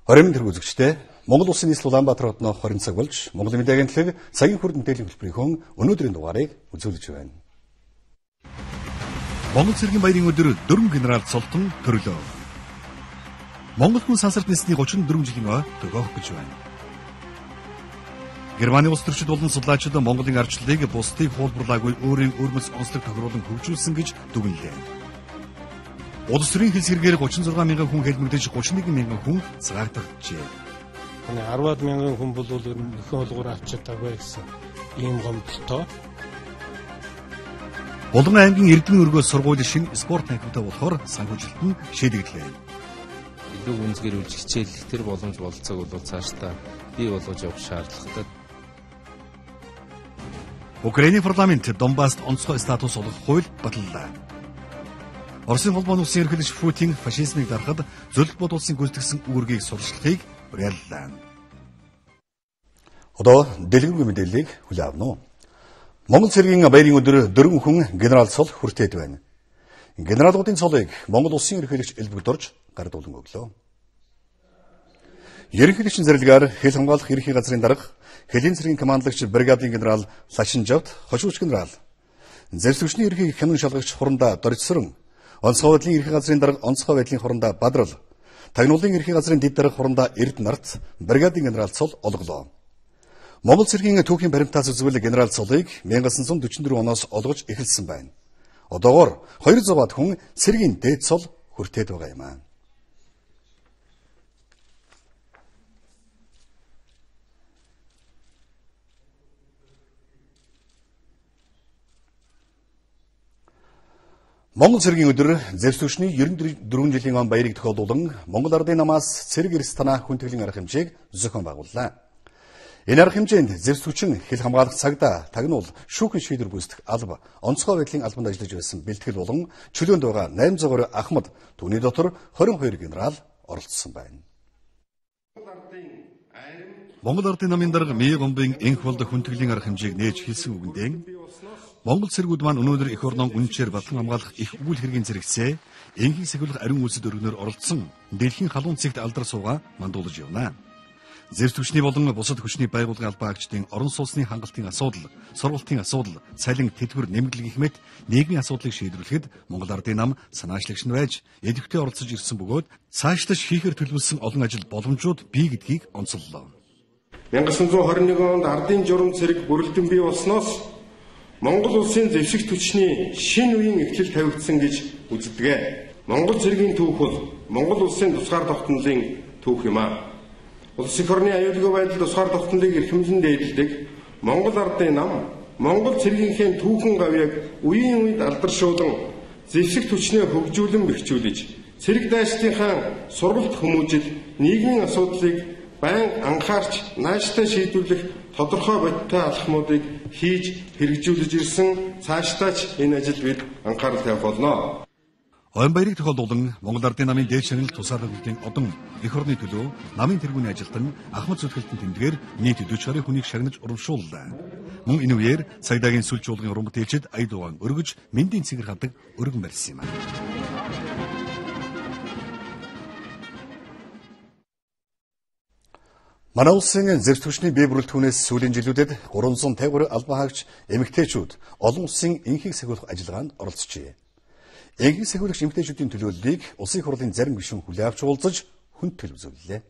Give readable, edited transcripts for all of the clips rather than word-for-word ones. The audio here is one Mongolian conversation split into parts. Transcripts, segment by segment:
Оройн тэрэг үзэгчдээ Монгол Улсын нийслэл Улаанбаатар хотноо 20 цаг болж Монгол Мэдээ агентлаг цагийн хүрд мэдээллийн хөтөлбөрийн өнөөдрийн дугаарыг үзүүлж байна. Монгол цэргийн баярын өдөр 4 генерал цолтон төрлөө. Монгол хүн сансарт нисний 34 жилийн ой төгөөх гэж байна. Германы улс төрчид болон судлаачид Монголын ардчлалыг бусдыг хуулбарлаагүй өөрийн өрмөц онцлог тохируулан хөгжүүлсэн гэж дүгнэлээ. Улс төрийн хэлс хэрэгээр 36 мянган хүн хэлмэгдэж 31 мянган хүн цагаатагджээ. 10-аад мянган хүн бол нөхөн олгоор авчиж тавья гэсэн ийм гомдолтой. Булган аймгийн Эрдэнэ өргөөс сургуулийн шинэ спорт танхимтай болохоор санхүүжилт нь шийдэглээ. Илүү үнцгэрүүлж хичээл тэр боломж болцоог бол цаашдаа бий болгож явах шаардлагатай. Украиний парламент Донбасст онцгой статус олгох хууль баталлаа. Оросын холбооны улсын эрхлэгч Путин фашизмыг дарахад зөвлөлт бод улсын гүйцэтгэсэн үүргийг сурчлахыг уриаллаа. Одоо дэлгэрэнгүй мэдээллийг хүлээн авна уу? Монгол цэргийн баярын өдөр 4 хүн генерал цол хүртээд байна. Генералуудын цолыг Монгол Улсын ерөнхийлөгч Элбэгдорж гардуулан өглөө. Ерөнхийлөгчийн зарилгаар хэл хамгаалах ерхий газрын дарга Хэлийн цэргийн командлагч бригадын генерал Лашинжавт хошууч генерал Зэрсүгчний ерхий хянан шалгагч Хурандаа Доржсорон онцгой байдлын ерхий газрын дарга онцгой байдлын Хурандаа Бадрал Тагнуулын ерхий газрын дэд дарга Хурандаа Эрдэнарт бригадын генерал цол олголоо. Монгол цэргийн түүхийн баримтаас үзвэл генерал цолыг 1944 оноос олгож эхэлсэн байна. Одоогоор 200-аад хүн цэргийн дээд цол хүртээд байгаа юм аа. Монгол цэргийн өдөр Зэвсгчний 94 жилийн он баярыг тохиолдуулан Монгол Ардын намаас цэрэг эрс танаа хүндэтгэлийн арга хэмжээг зохион байгууллаа. Энэ арга хэмжээнд Зэвсгчин хэл хамгаалах цагдаа, тагнуул, шүүхэн шийдвэр гүйцэтгэх алба, онцгой байдлын албанд ажиллаж байсан бэлтгэл болон чөлөөнд байгаа 800 Ахмад, түүний дотор 22 генерал оролцсон байна. Монгол Ардын намын дарга Мие гомбын энх болдог хүндэтгэлийн арга хэмжээг нээж хэлсэн үгэндээ Монгол цэргүүд маань өнөөдөр эх орноо үнэнчээр батлан хамгаалах их үйл хэргийн зэрэгцээ энхийг сахиулах ариун үйлсэд өргөнөөр оролцсон дэлхийн халуун цэгт алдар суугаа мандуулж явна. Зэртүчний болон бусад хүчний байгууллагын албан хаагчдын орон сууцны хангалтын асуудал, сургалтын асуудал, цалин, тэтгэвэр, нэмэгдэл гэх мэт нийгмийн асуудлыг шийдвэрлэхэд Монгол Ардын нам санаачлагч нь байж идэвхтэй оролцож ирсэн бөгөөд цаашдаж хийхээр төлөвлөсөн олон ажил боломжууд бий гэдгийг онцоллоо. 1921 онд Ардын журам цэрэг бүрэлдэн бий болсноос Монгол улсын зэвсэг түвшний шинэ үеийн эхлэл тавигдсан гэж үздэг. Монгол цэргийн түүх бол Монгол улсын тусгаар тогтнолын түүх юм аа. Улс их орны аюулгүй байдал тусгаар тогтнолыг эрхэмлэн дээдэлдэг Монгол Ардын нам Монгол цэргийнхээ түүхэн гавьяаг үеийн үед алдаршуулан зэвсэг түвшнээ хөгжүүлэн бэхжүүлж цэрэг дайчдынхаа сургалт хүмүүжил нийгмийн асуудлыг байн анхаарч нааштай шийдвэрлэх тодорхой бодиттой алхмуудыг хийж хэрэгжүүлж ирсэн цаашдаач энэ ажил бид анхаарал тавих болно. Ойн баярыг тохиолдуулан Монгол Ардын намын дээд шагнал тусаалгын одон эх орны төлөө намын тэргүүний ажилтан Ахмад Зүтгэлтэн тэмдгээр нийт 40 хүнийг шагнаж урамшууллаа. Мөн энэ үеэр цагдаагийн сүлж чуулгын урамт ээлжид ая дуугаан өргөж мэндийн цэгэр хадаг өргөн барьсан юм аа. Манай улсын Зэвсгчний бие бүрэлдэхүүнээс сүүлийн жилүүдэд 353 албан хаагч эмэгтэйчүүд олон улсын энхийг сахиулах ажиллагаанд оролцжээ. Энхийг сахиулагч эмэгтэйчүүдийн төлөөллийг улсын их хурлын зарим гишүүн хүлээн авч уулзаж хүндэтгэл үзүүллээ.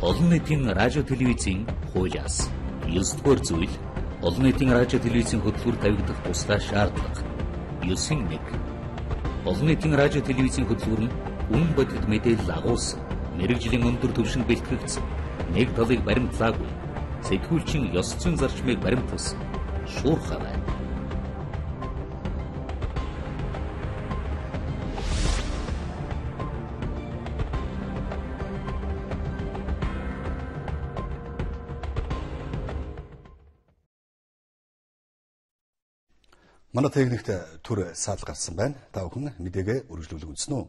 Олон нийтийн радио телевизийн хуулиас 9-р зүйл олон нийтийн радио телевизийн хөтөлбөр тавигдах тусгай шаардлага. 9.1 Олон нийтийн радио телевизийн хөтөлбөр нь үнэн бодит мэдээлэл агуулсан, мэрэгжлийн өндөр түвшинд бэлтгэгдсэн, нэг талыг баримтлаагүй, сэтгүүлчийн ёс зүйн зарчмыг баримтлсан шуурхай байна. Манай техникт түр саал гарсан байна. Та бүхэн мэдээгээ үргэлжлүүлэг үзнэ үү?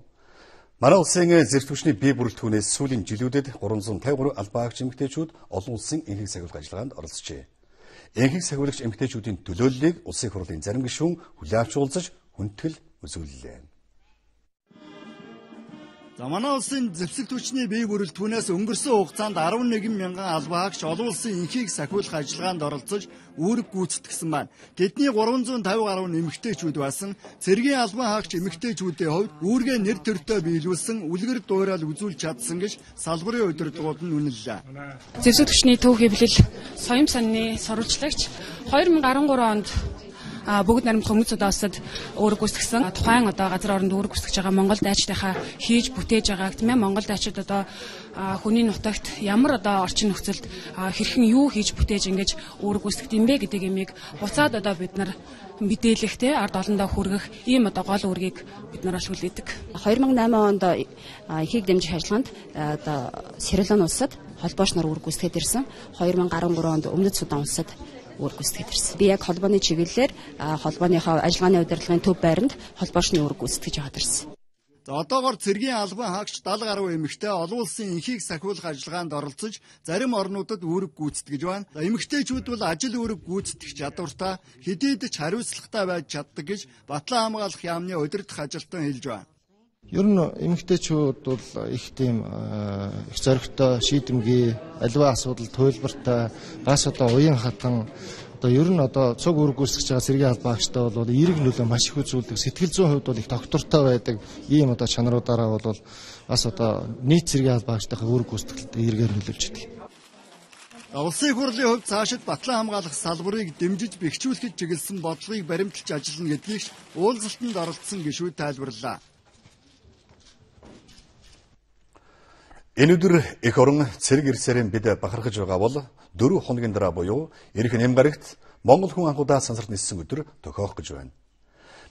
Манай улсын зэрэгтүчний бие бүрэлдэхүүнээс сүүлийн жилүүдэд 353 албаагч эмэгтэйчүүд олон улсын энхийг сахиулах ажиллагаанд оролцжээ. Энхийг сахиулагч эмэгтэйчүүдийн төлөөллийг улсын хурлын зарим гишүүн хүлээн авч уулзаж хүндэтгэл үзүүллээ. За манай улсын зэвсэг түвшний бие бүрэлдэхүүнээс өнгөрсөн хугацаанд 11 мянган албаагч олон улсын энхийг сахиулах ажиллагаанд оролцож үүрэг гүйцэтгэсэн байна. Тэдний 350 гаруй эмэгтэйчүүд байсан. Цэргийн албан хаагч эмэгтэйчүүдийн хувьд үүргээ нэр төртөө биелүүлсэн, үлгэр дуурайал үзүүлж чадсан гэж салбарын удирдлагууд нь үнэллээ. Зэвсэг түвшний төв хэвлэл соём санны сурвалжлагч 2013 онд бүгд наримт хүмүүцэд осод үүрэг гүйцэтгсэн. Тухайн одоо газар оронд үүрэг гүйцэтгэж байгаа Монгол дайчдынхаа хийж бүтээж байгааг тийм ээ Монгол дайчид одоо хүний нутагт ямар одоо орчин нөхцөлд хэрхэн юу хийж бүтээж ингэж үүрэг гүйцэтгэх юм бэ гэдэг юмыг буцаад одоо бид нар мэдээлэх те ард олондоо хүргэх ийм одоо гол үүргийг бид нар ашигладаг. 2008 онд ихийг дэмжих ажиллагаанд одоо Сирилон улсад холбооч нар үүрэг гүйцэтгээд ирсэн. 2013 онд Өмнөд Судан улсад үүрэг гүйцэтгээд ирсэн. Би яг холбооны чиглэлээр холбооныхоо ажиллагааны удирдлагын төв байранд холбоочны үүрэг гүйцэтгэж яваад ирсэн. За одоогоор цэргийн албан хаагч 70 гаруй эмэгтэй олон улсын энхийг сахиулах ажиллагаанд оролцож зарим орнуудад үүрэг гүйцэтгэж байна. Эмэгтэйчүүд бол ажил үүрэг гүйцэтгэх чадвартай, хэдийд ч хариуцлагатай байж чаддаг гэж Батлан хамгаалах яамны удирдах ажилтан хэлж байна. Ер нь эмэгтэйчүүд бол их тийм их зоригтой, шийдэмгий, аливаа асуудал туйлбартай, бас одоо уян хатан одоо ер нь одоо цуг үүрэг гүйцэтгэж байгаа цэргийн албаагчтай бол эерэг нөлөө маш их үзүүлдэг. Сэтгэл зүйн хувьд бол их доктортой байдаг. Ийм одоо чанаруудаараа бол бас одоо нийт цэргийн албаагчтайхаа үүрэг гүйцэтгэлд эергээр нөлөөлж байдаг. Улсын хурлын хувьд цаашид Батлан хамгаалах салбарыг дэмжиж бэхжүүлэхэд чиглэсэн бодлогыг баримталж ажиллана гэдгийг уулзалтанд оролцсон гишүүд тайлбарлаа. Энэ өдөр эх орон цэрэг ирсээрэн бид бахархаж байгаа бол 4 хоногийн дараа буюу эх нэмгарагт Монгол хүн анхудаа сансарт ниссэн өдөр тохиох гэж байна.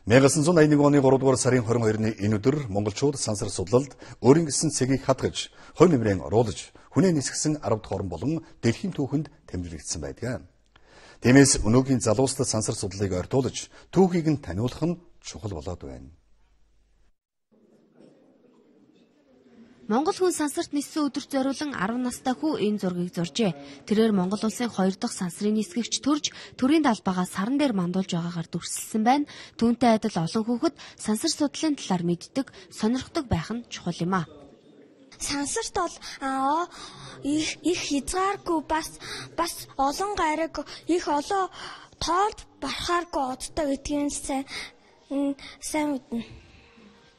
1981 оны 3 дугаар сарын 22-ны энэ өдөр монголчууд сансар судлалд өөрийн гэсэн цэгийг хатгаж, хувь нэмрээ оруулж, хүнээ нисгсэн 10 дахь орн болон дэлхийн түүхэнд тэмдэглэгдсэн байдаг. Тиймээс өнөөгийн залуустад сансар судлалыг ойртуулж, түүхийг нь таниулах нь чухал болоод байна. Монгол хүн сансарт ниссэн өдөрт зориулан 10 настай хүү энэ зургийг зуржээ. Тэрээр Монгол улсын 2 дахь сансрын нисгэгч төрж төрийн талбайгаа саран дээр мандуулж байгаагаар дүрсэлсэн байна. Түүнтэй адил олон хүүхэд сансар судлалын талаар мэддэг, сонирхдог байх нь чухал юм а. Сансарт бол их хязгааргүй бас олон гариг их олон тоолд барахааргүй одтой гэдгийг сайн мэднэ.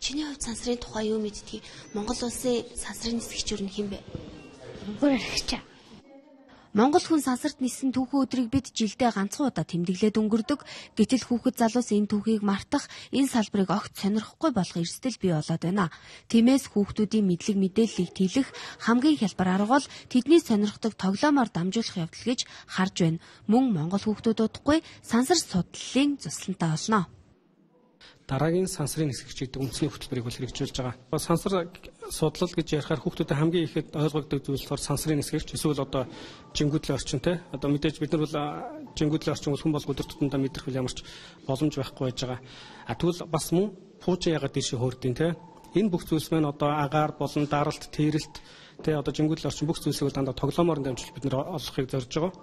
Чиний хувьд сансрын тухай юу мэддгийг? Монгол улсын сансрын нисгэгч юу юм бэ? Бүрэрхч. Монгол хүн сансарт нисэн түүхэн өдрийг бид жилдээ ганцхан удаа тэмдэглээд өнгөрдөг. Гэтэл хүүхэд залуус энэ түүхийг мартах, энэ салбарыг огт сонирхгүй болох эрсдэл бий болоод байна. Тиймээс хүүхдүүдийн мэдлэг мэдээллийг тэлэх хамгийн хялбар арга бол тэдний сонирхдог тоглоомоор дамжуулах явдал гэж харж байна. Мөн монгол хүүхдүүд удахгүй сансар судлалын туслантай болно. Дараагийн сансрын нисгэгч гэдэг үндэсний хөтөлбөрийг хэрэгжүүлж байгаа. Сансар судлал гэж ярихаар хүүхдүүдэд хамгийн ихэд ойлгогддог зүйл болохоор сансрын нисгэгч эсвэл одоо жингүүдлийн орчинтэй. Одоо мэдээж бид нар бол жингүүдлийн орчин хүн болго өдөр тутамдаа мэдрэх ямар ч боломж байхгүй байж байгаа. Тэгвэл бас мөн пуужин ягаад тийш хөөрдөйн те. Энэ бүх зүйлс маань одоо агаар болон даралт, тэрэлт те одоо жингүүдлийн орчин бүх зүйлсийг дандаа тоглоомоор дамжуулж бид нар олохыг зорж байгаа.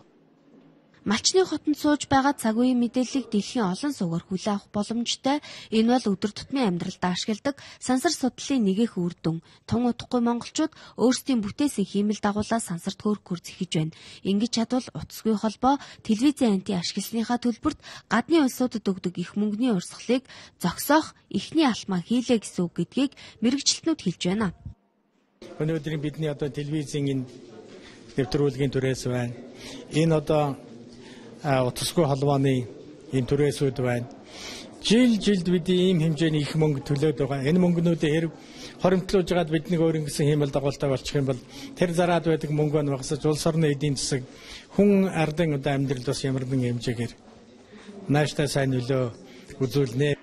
Малчны хотод сууж байгаа цаг үеийн мэдээллийг дэлхийн олон суугаар хүлээн авах боломжтой. Энэ бол өдөр тутмын амьдралд ашигладаг сансар судлалын нэгэх үр дүн. Тун удахгүй монголчууд өөрсдийн бүтээсэн хиймэл дагуулаас сансарт хөөрхөр зэхиж байна. Ингэж чадвал утасгүй холбоо телевизийн антын ашигласныхаа төлбөрт гадны улсуудад өгдөг их мөнгөний урсгалыг зогсоох эхний алхмаа хийлээ гэсэн үг гэдгийг мэрэгчлэтнүүд хэлж байна. Өнөөдөр бидний одоо телевизийн энэ нэвтрүүлгийн түрээс байна. Энэ одоо утасгүй холбооны энэ түрээсүүд байна. Жилд бид ийм хэмжээний их мөнгө төлөөд байгаа. Энэ мөнгнүүдээ хэрэг хоримтлуулж байгаад бидний өөрийн гэсэн хиймэл дагуултай болчих юм бол тэр зараад байдаг мөнгөө багасж улс орны эдийн засаг хүн ардын одоо амьдрал бас ямар нэгэн хэмжээгээр нааштай сайн нөлөө үзүүлнэ.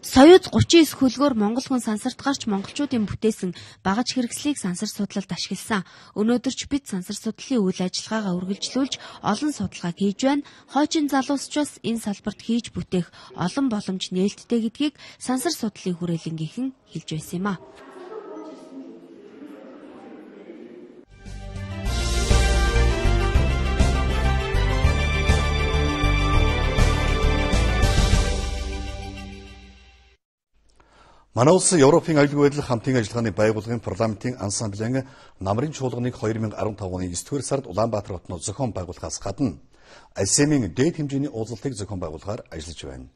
Соёз 39 хөлгөөр Монгол хүн сансарт гарч монголчуудын бүтээсэн багаж хэрэгслийг сансар судлалд ашигласан. Өнөөдөр ч бид сансар судлалын үйл ажиллагаагаа үргэлжлүүлж олон судалгааг хийж байна. Хойчин залуусчаас энэ салбарт хийж бүтээх олон боломж нээлттэй гэдгийг сансар судлалын хүрээлэнгийнхэн хэлж байсан юм а. Манай улсын Европын аюулгүй байдал хамтын ажиллагааны байгууллагын парламентын ансамблын намрын чуулганыг 2015 оны 9-р сард Улаанбаатар хотноо зохион байгуулахаас гадна АСЕМ-ийн дээд хэмжээний уулзалтыг зохион байгуулахаар ажиллаж байна.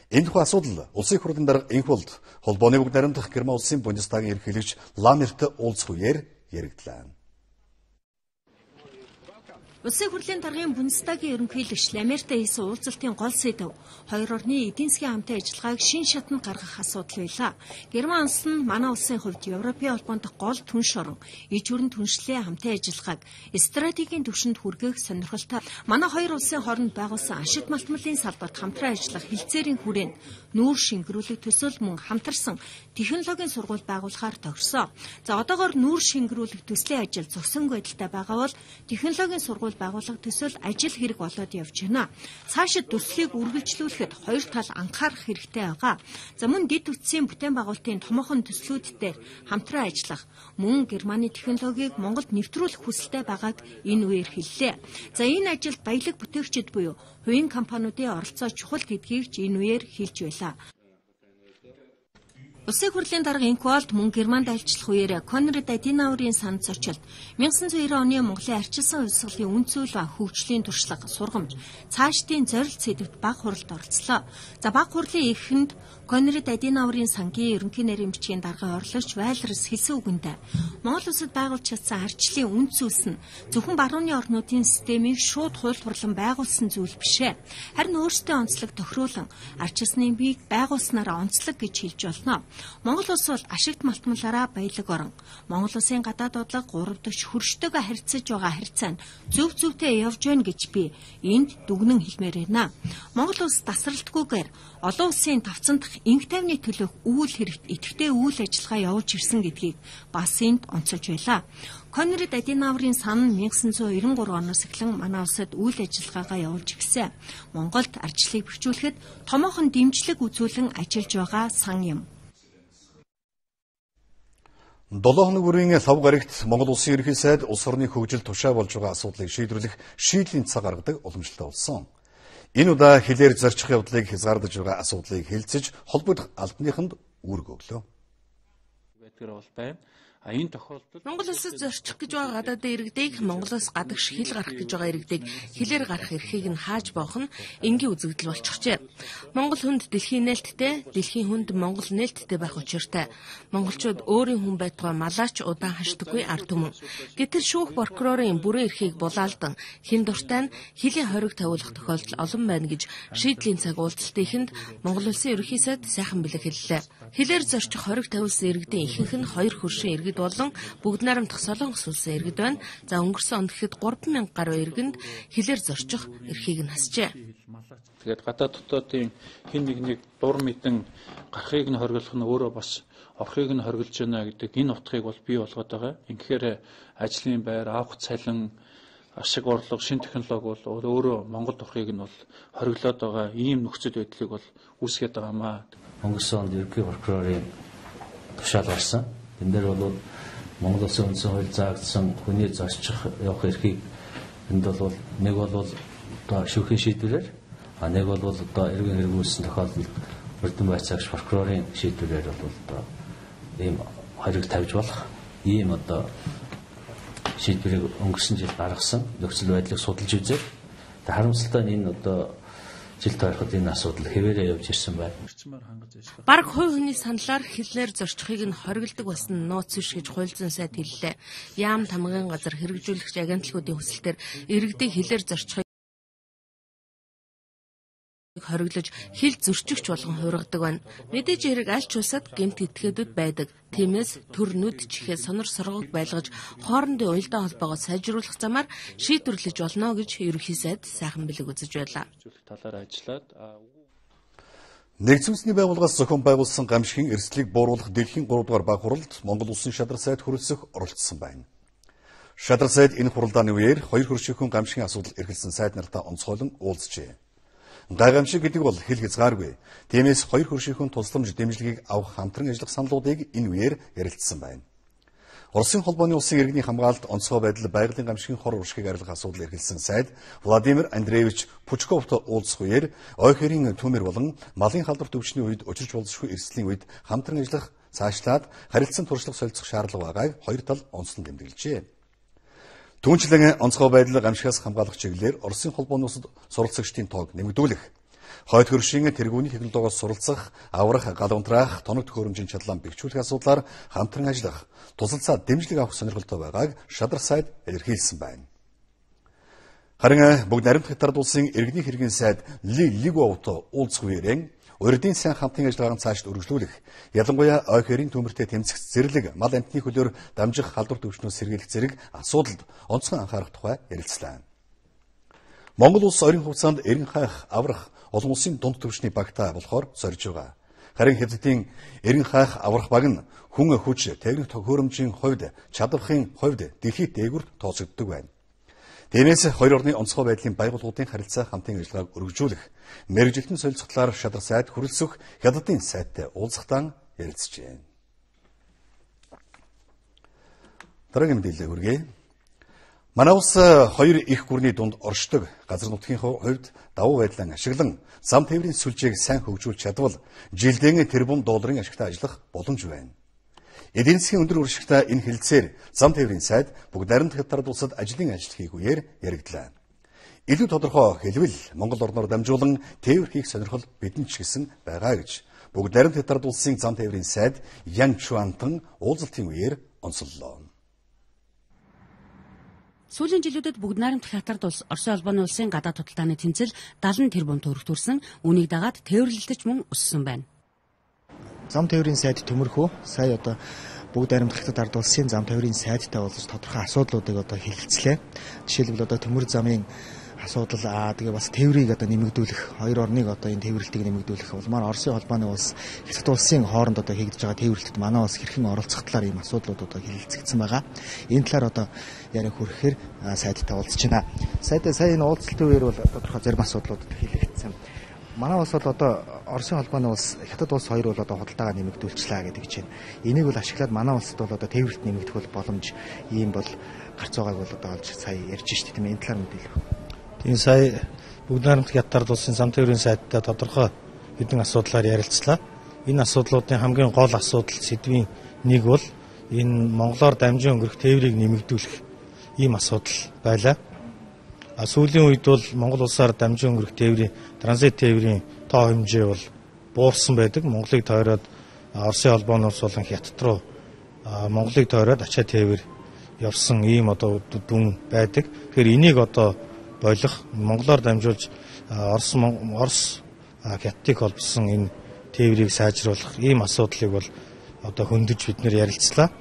Энэ тухай асуудал улсын хурлын дарга энх болд холбооны бүгд найрамдах Герман улсын Бундестагийн ерөнхийлөгч Ламерт уулзах үеэр яригдлаа. Улсын хурлын даргын Бундестагийн ерөнхийлөгч Ламерт хийсэн уулзалтын гол сэдэв хоёр орны эдийн засгийн хамтын ажиллагааг шин шатанд гаргах асуудал байлаа. Герман улс нь манай улсын хувьд Европын холбоонд гол түнш орон иж хүрэн түншлэлийн хамтын ажиллагааг стратегийн түвшинд хүргэх сонирхолтой. Манай хоёр улсын хооронд байгуулсан ашиг малтмалын салбарт хамтран ажиллах хилцээрийн хүрээнд нүүр шингэрүүлэх төсөл мөн хамтарсан технологийн сургууль байгуулахаар тохирсон. За одоогоор нүүр шингэрүүлэх төслийн ажил зогсон байдалтай байгаа бол технологийн сургууль байгуулах төсөл ажил хэрэг болоод явж байна. Цаашид төслийг үргэлжлүүлэхэд хоёр тал анхаарах хэрэгтэй байгаа. За мөн дэд үтсийн бүтээн байгуулалтын томоохон төслүүд дээр хамтран ажиллах, мөн Германы технологиг Монголд нэвтрүүлэх хүсэлтэй байгааг энэ үеэр хэллээ. За энэ ажилд баялаг бүтээгчид буюу хувийн компаниудын оролцоо чухал гэдгийг ч энэ үеэр хэлж байлаа. Улсын хурлын дарга Инквалд мөн Германд альчлах үеэр Конрад Аденауэрийн санал зочилд 1990 оны Монголын арчилсан хувьсгалын үн цэвэр ба хөгжлийн туршлага, сургамж, цаашдын зорилт сэдвт баг хуралд оролцлоо. За баг хурлын эхэнд Конрад Аденауэрийн сангийн ерөнхий нарийн бичгийн дарга орлогч Вайлерс хэлсэн үгэндээ Монгол улсад байгуулж чадсан арчлын үн цэвэс нь зөвхөн барууны орнуудын системийг шууд хуульдварлан байгуулсан зүйл бишээ. Харин өөрсдөө онцлог тохируулан арчилсны бийг байгуулснараа онцлог гэж хэлж болно. Монгол улс бол ашигт малтмалаараа баялаг орон. Монгол улсын гадаад бодлого 3 дахь хөрштэйгээ харьцаж байгаа харьцаа нь зөвтэй явж байна гэж би энд дүгнэн хэлмээр байна. Монгол улс тасралтгүйгээр олон улсын тавцан дахь инх тайвны төлөөх үйл хэрэгт идэвхтэй үйл ажиллагаа явуулж ирсэн гэдгийг бас энд онцолж байлаа. Конрад Аденауэрийн сан нь 1993 оноос эхлэн манай улсад үйл ажиллагаагаа явуулж ирсэн. Монголд арчлыг бэхжүүлэхэд томоохон дэмжлэг үзүүлэн ажиллаж байгаа сан юм. 7 хоног бүрийн лав гарагт Монгол улсын ерөнхий сайд улс орны хөгжил тушаа болж байгаа асуудлыг шийдвэрлэх шийдлийн цаг гаргадаг уламжлалтай болсон. Энэ удаа хилээр зорчих явдлыг хязгаардаж байгаа асуудлыг хэлцэж холбогдох албаныханд үүрэг өглөө. Энэ тохиолдолд Монгол улсад зорчих гэж байгаа гадаадын иргэдийг Монголоос гадагш хил гарах гэж байгаа иргэдийг хилээр гарах эрхийг нь хааж боох нь энгийн үзэгдэл болчихжээ. Монгол хүнд дэлхийн нээлттэй, дэлхийн хүнд Монгол нээлттэй байх учиртай. Монголчууд өөрийн хүн байтугай малаач удаан хашдаггүй ард түмэн. Гэтэл шүүх прокурорын бүрэн эрхийг булаалдан хэн дуртай нь хилийн хориг тавиулах тохиолдол олон байна гэж шийдлийн цаг уулзалтын эхэнд Монгол улсын ерөнхий сайд сайхан бэлэг хэллээ. Хилээр зорчих хориг тавиулсан иргэдийн ихэнх нь 2 хөршин иргэд болон бүгд найрамдах Солонгос улсын иргэд байна. За өнгөрсөн онд гэхэд 3000 гаруй иргэнд хилээр зорчих эрхийг нь хасжээ. Тэгээд гадаад дотоодын хэн нэгнийг дур мэдэн гарахыг нь хориглох нь өөрөө бас орхийг нь хориглож байна гэдэг энэ утгыг бол бий болгоод байгаа. Ингэхээр ажлын байр, авах цалин, ашиг орлого, шин технологи бол өөрөө Монгол орхийг нь бол хориглоод байгаа ийм нөхцөл байдлыг бол үүсгээд байгаамаа. Өнгөрсөн онд ерөнхий прокурорын тушаал гарсан. Энэ дээр бол Монгол улсын үндсэн хууль заагдсан хүний зорчих явах эрхийг энд бол нэг бол одоо шүүхийн шийдвэрээр, нэг бол одоо эргэн хэрэгжүүлсэн тохиолдолд Эрдэнэ байцаагч прокурорын шийдвэрээр бол одоо ийм хориг тавьж болох ийм одоо шийдвэрийг өнгөрсөн жил гаргасан нөхцөл байдлыг судалж үзээд харамсалтай нь энэ одоо жил тойроход энэ асуудал хэвээрээ явж ирсэн байна. Бараг хувь хүний саналаар хиллээр зорчихыг нь хоригддаг болсон нууц биш гэж хуульзан сайд хэллээ. Яам тамгын газар хэрэгжүүлэгч агентлагуудын хүсэлтээр иргэдийг хиллээр зорчихыг хориглож хил зөрчигч болгон хуургадаг байна. Мэдээж хэрэг аль ч улсад гэмт этгээдүүд байдаг. Тиймээс төрнүүд чихээ сонор соргог байлгаж хоорондын уялдаа холбоогоо сайжруулах замаар шийдвэрлэж болно гэж ерөнхий сайд сайхан бэлэг үзэж байлаа. Талаар ажиллаад Нэгдсэн үндэсний байгууллагаас зохион байгуулсан гамшигын эрсдлийг бууруулах дэлхийн 3 дугаар баг хуралд Монгол Улсын шадар сайд хүрэлцэх оролцсон байна. Шадар сайд энэ хуралдааны үеэр хоёр хөршийнхөн гамшигын асуудал эрхэлсэн сайд нартаа онцгойлон уулзжээ. Гайхамшиг гэдэг бол хэл хязгааргүй. Тиймээс хоёр хөршийнхөн тусламж дэмжлэгийг авах хамтран ажиллах саналуудыг энэ үеэр ярилцсан байна. Оросын холбооны улсын иргэний хамгаалалт онцгой байдал байгалийн гамшигын хор уршигыг арилгах асуудал эрхэлсэн сайд Владимир Андреевич Пучковтой уулзах үеэр ойхерийн төмөр болон малын халдварт өвчний үед учирч болзошгүй эрсдлийн үед хамтран ажиллах, цаашлаад харилцан туршлага солилцох шаардлага байгааг хоёр тал онцлон тэмдэглэжээ. Түүнчлэн онцгой байдлыг гамшигаас хамгаалах чиглэлээр Оросын холбооны улсад суралцагчдын тоог нэмэгдүүлэх, хойд хөршийн тэргүүний технологиос суралцах, аврах, гал унтраах, тоног төхөөрөмжийн чадлаа бэхжүүлэх асуудлаар хамтран ажиллах, тусалцаа дэмжлэг авах сонирхолтой байгааг шадар сайд илэрхийлсэн байна. Харин бүгд наримт хятад улсын иргэний хэргийн сайд Ли Лигуовтой уулзах үеэрээ урьдын сайн хамтын ажиллагааг цаашд өргөжлүүлэх, ялангуяа ойхерийн төмөртэй тэмцэх зэрлэг мал амтны хөлөөр дамжих халдварт өвчнөөс сэргийлэх зэрэг асуудалд онцгой анхаарах тухай ярилцлаа. Монгол улс ойрын хугацаанд эрен хайх, аврах олон улсын дунд түвшний багтаа болохоор зорж байгаа. Харин Хятадын эрен хайх, аврах баг нь хүн хүч, техник төхөөрөмжийн хувьд, чадвархын хувьд дэлхийд дээгүүрт тооцогддог байна. Тиймээс хоёр орны онцгой байдлын байгууллагуудын харилцаа хамтын ажиллагааг өргөжүүлэх, мэргэжилтэн солилцогдлоор шадар сайд хүрэлцэх Хятадын сайдтай уулзахтаа ярилцжээ. Дараагийн мэдээлэл хүргэе. Манай улс хоёр их гүрний дунд оршдог газар нутгийн хувьд давуу байдлаа ашиглан зам тээврийн сүлжээг сайн хөгжүүлж чадвал жилдээ тэрбум долларын ашигтай ажиллах боломж байна. Эдийн засгийн өндөр өршөлтөй энэ хэлэлцээр зам тээврийн сайд бүгд наримт хятад улсад ажлын ажилтгийг үеэр яригдлаа. Илүү тодорхой хэлбэл Монгол орноор дамжуулан тээвэр хийх сонирхол бидэнд ч гэсэн байгаа гэж бүгд наримт хятад улсын зам тээврийн сайд Ян Чуантан уулзалтын үеэр онцоллоо. Сүүлийн жилүүдэд бүгд наримт хятад улс Оросын холбооны улсын гадаад худалдааны тэнцэл 70 тэрбум төгрөг төрсөн, үүнийг дагаад тээвэрлэлтэж мөн өссөн байна. Зам тээврийн сайд төмөрхөө сая одоо бүгд наримт хятад ард улсын зам тээврийн сайдтай уулзаж тодорхой асуудлуудыг одоо хэлэлцлээ. Жишээлбэл одоо төмөр замын асуудал тэгээ бас тээврийг одоо нэмэгдүүлэх, хоёр орныг одоо энэ тээвэрлэлтийг нэмэгдүүлэх улмаар Оросын холбооны улс хятад улсын хооронд одоо хийгдэж байгаа тээвэрлэлтэд манай улс хэрхэн оролцох талаар ийм асуудлууд одоо хэлэлцэгдсэн байгаа. Энэ талаар одоо яриа хүрэхээр сайдтай уулзж байна. Сайдаа сая энэ уулзалтын үеэр бол тодорхой зарим асуудлуудад хэлэгдсэн. Манай улс бол одоо Оросын холбооны улс хятад улс хоёр бол одоо худалдаагаа нэмэгдүүлчихлээ гэдэг чинь. Энийг бол ашиглаад манай улсад бол одоо тээвэрлэлт нэмэгдэх бол боломж ийм бол гарц байгааг бол одоо олж сая ярьж штэ тийм энэ талаар мэдээлэл. Тийм сая бүгд наримт хятад улсын зам тээврийн сайдтай тодорхой хэдэн асуудлаар ярилцлаа. Энэ асуудлуудын хамгийн гол асуудал сэдвийн нэг бол энэ монголоор дамжин өнгөрөх тээврийг нэмэгдүүлэх ийм асуудал байлаа. Сүүлийн үед бол Монгол улсаар дамжин өнгөрөх тээврийн транзит тээврийн тоо хэмжээ бол буурсан байдаг. Монголыг тойроод Оросын холбооны улс болон Хятад руу Монголыг тойроод ачаа тээвэр явсан ийм одоо дүн байдаг. Тэгэхээр энийг одоо болох монголоор дамжуулж Орос Хятадыг холбосон энэ тээврийг сайжруулах ийм асуудлыг бол одоо хөндөж бид нэр ярилцлаа.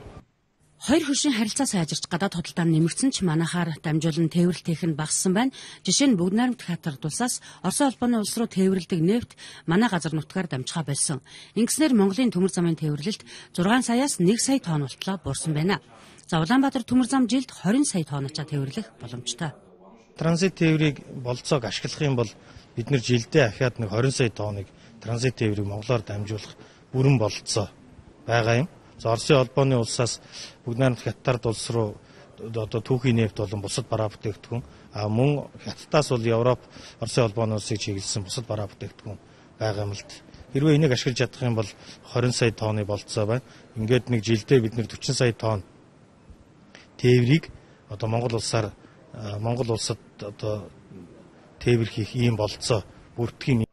Хоёр хөршийн харилцаа сайжирч гадаад худалдаа нэмэгдсэн ч манайхаар дамжуулан тээвэрлэлтийнх нь багассан байна. Жишээ нь бүгд наримт хятад улсаас Оросын холбооны улс руу тээвэрлэдэг нефт манай газар нутгаар дамжихаа болсон. Ингэснээр Монголын төмөр замын тээвэрлэлт 6 саяас 1 сая тонн болтлоо буурсан байна. За Улаанбаатар төмөр зам жилд 20 сая тонночоо тээвэрлэх боломжтой. Транзит тээврийг болцоог ашиглах юм бол бид нэр жилдээ ахаад нэг 20 сая тонныг транзит тээврийг монголоор дамжуулах бүрэн бололцоо байгаа юм. Оросын холбооны улсаас бүгд наримт хятад улс руу одоо түүхийн нефть болон бусад бараа бүтээгдэхүүн мөн хятадаас бол Европ Оросын холбооны улсыг чиглэсэн бусад бараа бүтээгдэхүүн байгаа юм л д. Хэрвээ энийг ашиглаж чадах юм бол 20 сая тонны бололцоо байна. Ингээд нэг жилдээ бид нэр 40 сая тонн тээврийг одоо Монгол улсад одоо тээвэр хийх ийм бололцоо бүртгэхийн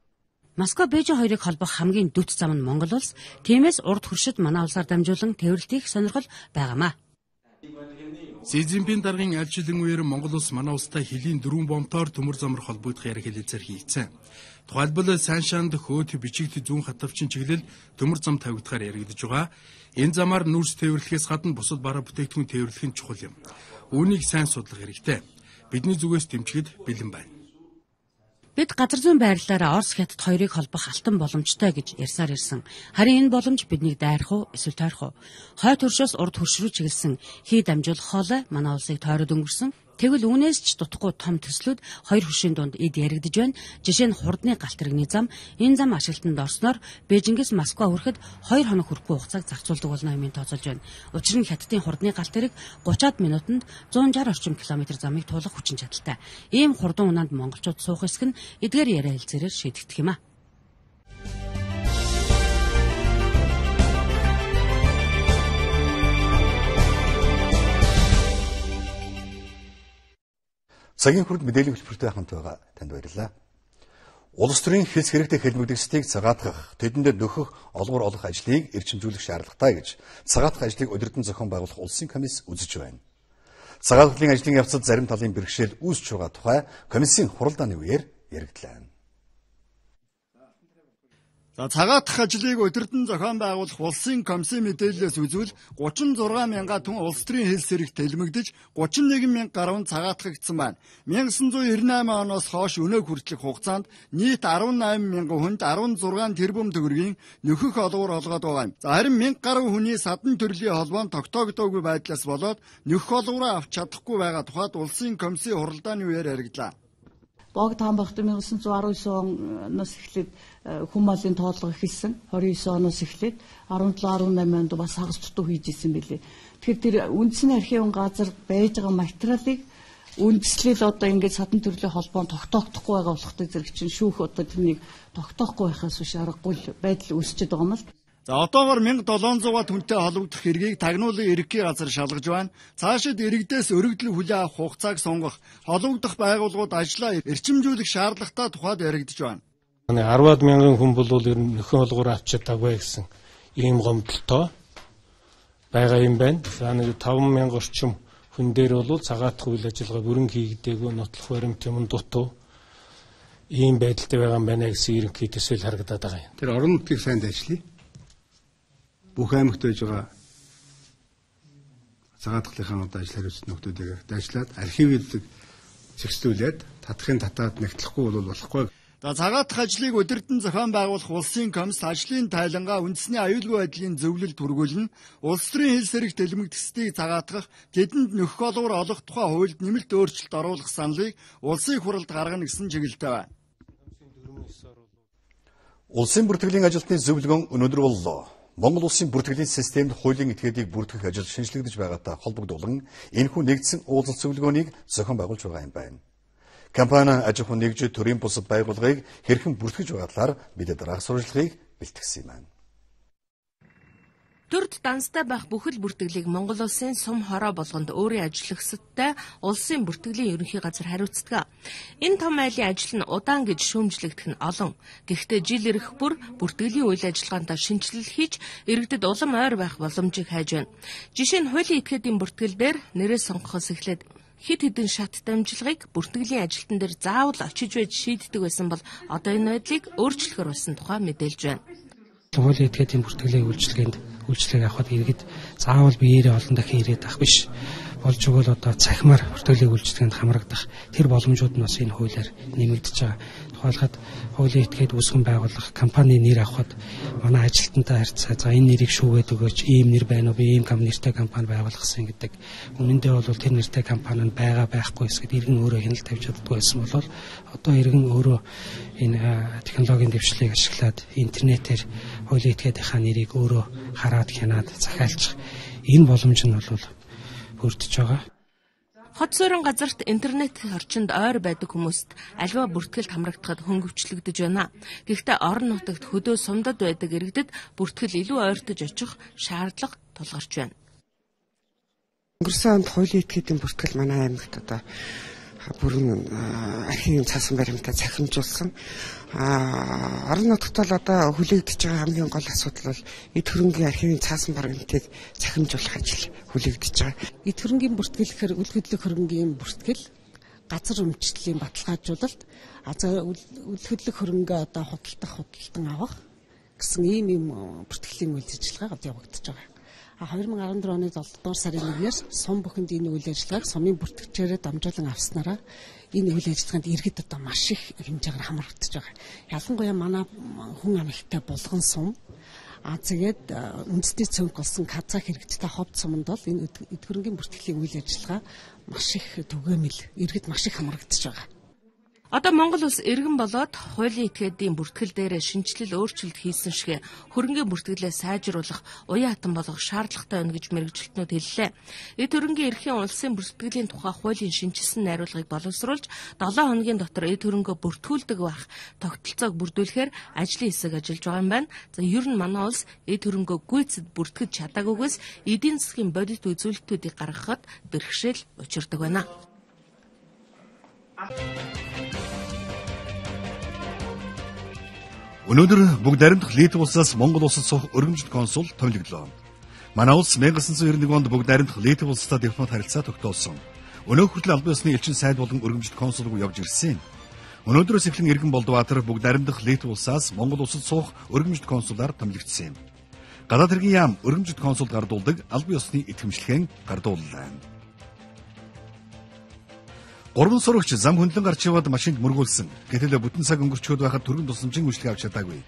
Москва Бээжин хоёрыг холбох хамгийн дөт зам нь Монгол улс. Тиймээс урд хуршид манай улсаар дамжуулан тээвэрлэх сонирхол байгаамаа. Си Цзиньпин даргын айлчлалын үеэр Монгол улс манай улстай хөлийн 4 бомтоор төмөр замар холбогдох яриг хэлэлцээр хийцэн. Тухайлбал Саншаанд хөөт бичигт зүүн хатавчин чиглэл төмөр зам тавигдахаар яригдж байгаа. Энэ замаар нүүрс тээвэрлэхээс гадна бусад бараа бүтээгдэхүүн тээвэрлэх нь чухал юм. Үүнийг сайн судлах хэрэгтэй. Бидний зүгээс дэмжихэд бэлэн байна. Бид газар зүйн байрлалаараа Орос хятад хоёрыг холбох алтан боломжтой гэж ярьсаар ирсэн. Харин энэ боломж биднийг дайрах уу, эсвэл тойрох уу? Хойд хөршөөс урд хөрш рүү чиглэсэн хий дамжуулах хоолой манай улсыг тойроод өнгөрсөн. Тэгвэл үүнээс ч дутхгүй том төслүүд хоёр хөршийн дунд эд яригдж байна. Жишээ нь хурдны галт тэрэгний зам. Энэ зам ашиглалтанд орсноор Бээжингээс Москва хүрэхэд 2 хоног хүрэхгүй хугацааг зарцуулдаг болно хэмээн тооцоолж байна. Учир нь хятадын хурдны галт тэрэг 30-аад минутанд 160 орчим километр замыг туулах хүчин чадалтай. Ийм хурдан унаанд монголчууд суух эсэх нь эдгээр яриа хэлцээрээр шийдэгдэх юм а. Цагийн хүрд мэдээллийн хөтөлбөртэй хамт байгаа танд баярлалаа. Улс төрийн хэлс хэрэгтэй хэлмэгдэгчдийг цагаатгах, тэдэнд нөхөх, олгор олох ажлыг эрчимжүүлэх шаардлагатай гэж цагаатгах ажлыг удирдан зохион байгуулах улсын комисс үзэж байна. Цагаатгалын ажлын явцад зарим талын бэрхшээл үүсч байгаа тухай комиссийн хуралдааны үеэр яригдлаа. Цагаатгах ажлыг удирдан зохион байгуулах улсын комиссийн мэдээлэлээс үзвэл 36 мянга тонн улс төрийн хэлс хэрэг тэлмэгдэж 31 мянга гаруй цагаатгагдсан байна. 1998 оноос хойш өнөө хүртэлх хугацаанд нийт 18 мянган хүнд 16 тэрбум төгрөгийн нөхөх олгоор олгоод байгаа юм. Харин 1000 гаруй хүний садан төрлийн холбоон тогтоогдоогүй байдлаас болоод нөхөх олгоороо авч чадахгүй байгаа тухайд улсын комиссийн хуралдааны үеэр яригдлаа. Бог таамагт 1919 оноос эхлээд хүн малын тоолго эхэлсэн. 29 оноос эхлээд 17-18 онд бас хагас дутуу хийж исэн билээ. Тэгэхээр тэр үндэсний архивын газар байж байгаа материалыг үндэслэл одоо ингээд садан төрлийн холбоон тогтоогдохгүй байгаа болохтой зэрэг чинь шүүх одоо тэрнийг тогтоохгүй байхаас биш аргагүй байдал үүсчихэд байгаа юм л. За одоогоор 1700-аад хүнтэй холбогдох хэргийг тагнуулын эрхний газар шалгаж байна. Цаашид иргэдээс өргөдөл хүлээн авах хугацааг сонгох, холбогдох байгууллагууд ажлаа эрчимжүүлэх шаардлагатай тухайд яригдж байна. 10-аад мянган хүн бол ер нь нөхөн олгоор авч чадаагүй гэсэн ийм гомдолтой байгаа юм байна. За 5,000 орчим хүн дээр бол цагаатгах үйл ажиллагаа бүрэн хийгдээгүй, нотлох баримт юм дутуу ийм байдалтай байгаа юм байна гэсэн ерөнхий төсөөл харагдаад байгаа юм. Тэр орон нутгийг сайн дайчлаа. Бүх аймагт байж байгаа цагаатгалынхаа ажил хариуцсан нөхдүүдийг дайчлаад архивыг зэгцлүүлээд татахын татаад нэгтлэхгүй бол болохгүй. За цагаатгах ажлыг удирдан зохион байгуулах улсын комисс ажлын тайлангаа үндэсний аюулгүй байдлын зөвлөлд хүргүүлнэ. Улс төрийн хэлс хэрэг тэлмэгдэсдийг цагаатгах, тэдэнд нөхөх олгоор олох тухай хуульд нэмэлт өөрчлөлт оруулах саналыг улсын хуралд гаргана гэсэн чиглэлтэй байна. Улсын бүртгэлийн ажилтны зөвлөгөөн өнөөдөр боллоо. Монгол улсын бүртгэлийн системд хуулийн этгээдийг бүртгэх ажил шинжлэгдэж байгаатай холбогдуулан энэхүү нэгдсэн уулзалт зөвлөгөөнийг зохион байгуулж байгаа юм байна. Компани аж ахуйн нэгж төрийн бусад байгууллагыг хэрхэн бүртгэж байгаа талаар бид дараах сурвалжлагыг бэлтгэсэн юм байна. Төрд данстай байх бүхэл бүртгэлийг Монгол улсын сум хороо болгонд өөрийн ажиллагчдтай улсын бүртгэлийн ерөнхий газар хариуцдаг. Энэ том айлын ажил нь удаан гэж шүүмжлэгдэх нь олон. Гэхдээ жил ирэх бүр бүртгэлийн үйл ажиллагаанд шинжилэл хийж иргэдэд улам ойр байх боломжийг хайж байна. Жишээ нь хуулийн этгээдийн бүртгэл дээр нэрээ сонгохоос эхлээд хэд хэдэн шат дамжлагыг бүртгэлийн ажилтан дээр заавал очиж байж шийддэг байсан бол одоо энэ байдлыг өөрчлөхөр болсон тухай мэдээлж байна. Хуулийн этгээдийн бүртгэлийн үйлчлэгийг авахд иргэд заавал биеэрээ олон дахин ирээд ах биш. Болж өгвөл одоо цахимаар бүртгэлийн үйлчлэгэнд хамрагдах тэр боломжууд нь бас энэ хуулиар нэмэгдэж байгаа. Тухайлбал хуулийн этгээд үүсгэн байгуулах компани нэр авахд манай ажилтнтай харьцаа за энэ нэрийг шүүгээд өгөөч, ийм нэр байна уу, би ийм нэртэй компани байгуулсан гэдэг. Үнэндээ бол тэр нэртэй компани нь байгаа байхгүй эсгээд иргэн өөрөө хяналт тавьж чаддаггүй байсан бол одоо иргэн өөрөө энэ технологийн дэвшлийг ашиглаад интернетээр хуулийн этгээдийнхаа нэрийг өөрөө хараад хянаад захиалчих энэ боломж нь бол бүрдэж байгаа. Хот суурин газарт интернет орчинд ойр байдаг хүмүүст аливаа бүртгэлд хамрагдахад хөнгөвчлөгдөж байна. Гэхдээ орон нутагт хөдөө сумдад байдаг иргэдэд бүртгэл илүү ойртож очих шаардлага тулгарч байна. Өнгөрсөн онд хуулийн этгээдийн бүртгэл манай аймагт одоо бүрэн архивын цаасан баримтаа цахимжуулсан. Орон нутагт бол одоо хүлээгдэж байгаа хамгийн гол асуудал бол эд хөрөнгийн архивын цаасан баримтыг цахимжуулах ажил хүлээгдэж байгаа. Эд хөрөнгийн бүртгэл гэхээр үл хөдлөх хөрөнгийн бүртгэл, газар өмчлөлийн баталгаажуулалт, үл хөдлөх хөрөнгөө одоо худалдан авах гэсэн ийм бүртгэлийн үйл ажиллагаа одоо явагдаж байгаа. 2014 оны 7 дугаар сарын 1-ээс сум бүхэнд энэ үйл ажиллагааг сумын бүртгэгчээрээ дамжуулан авснараа энэ үйл ажиллагаанд иргэд одоо маш их хэмжээгээр хамрагдаж байгаа. Ялангуяа манай хүн амигтай булган сум тэгээд үндэсний цонх болсон казах хэрэгттэй ховд суманд бол энэ эд хөрөнгийн бүртгэлийн үйл ажиллагаа маш их түгээмэл иргэд маш их хамрагдаж байгаа. Одоо Монгол улс иргэн болоод хуулийн этгээдийн бүртгэл дээр шинжилэл өөрчлөлт хийсэн шиг хөрөнгийн бүртгэлээ сайжруулах, уян хатан болгох шаардлагатай байна гэж мэргэжилтнүүд хэллээ. Эд хөрөнгийн эрхийн улсын бүртгэлийн тухай хуулийн шинжилсэн найруулгыг боловсруулж 7 хоногийн дотор эд хөрөнгөө бүртгүүлдэг байх тогтолцоог бүрдүүлэхээр ажлын хэсэг ажиллаж байгаа юм байна. За ер нь манай улс эд хөрөнгөө гүйцэд бүртгэж чадаагүйгээс эдийн засгийн бодит үзүүлэлтүүдийг гаргахад бэрхшээл учирдаг байна. Өнөөдөр бүгд найрамдах Литв улсаас Монгол улсад суух өргөмжлөлт консул томилогдлоо. Манай улс 1991 онд бүгд найрамдах Литв улстай дипломат харилцаа тогтоосон. Өнөөх хүртэл албан ёсны элчин сайд болон өргөмжлөлт консулгүй явж ирсэн. Өнөөдрөөс эхлэн Эргэн Болдбаатар бүгд найрамдах Литв улсаас Монгол улсад суух өргөмжлөлт консулаар томилогдсон юм. Гадаад хэргийн яам өргөмжлөлт консул гардуулдаг албан ёсны итгэмжлэхэн гардууллаа. 3 сурагч зам хөндлөн гарч яваад машинд мөргүүлсэн. Гэтэл бүтэн цаг өнгөрчөөд байхад түргэн тусламжийн үйлчлэг авч чадаагүй.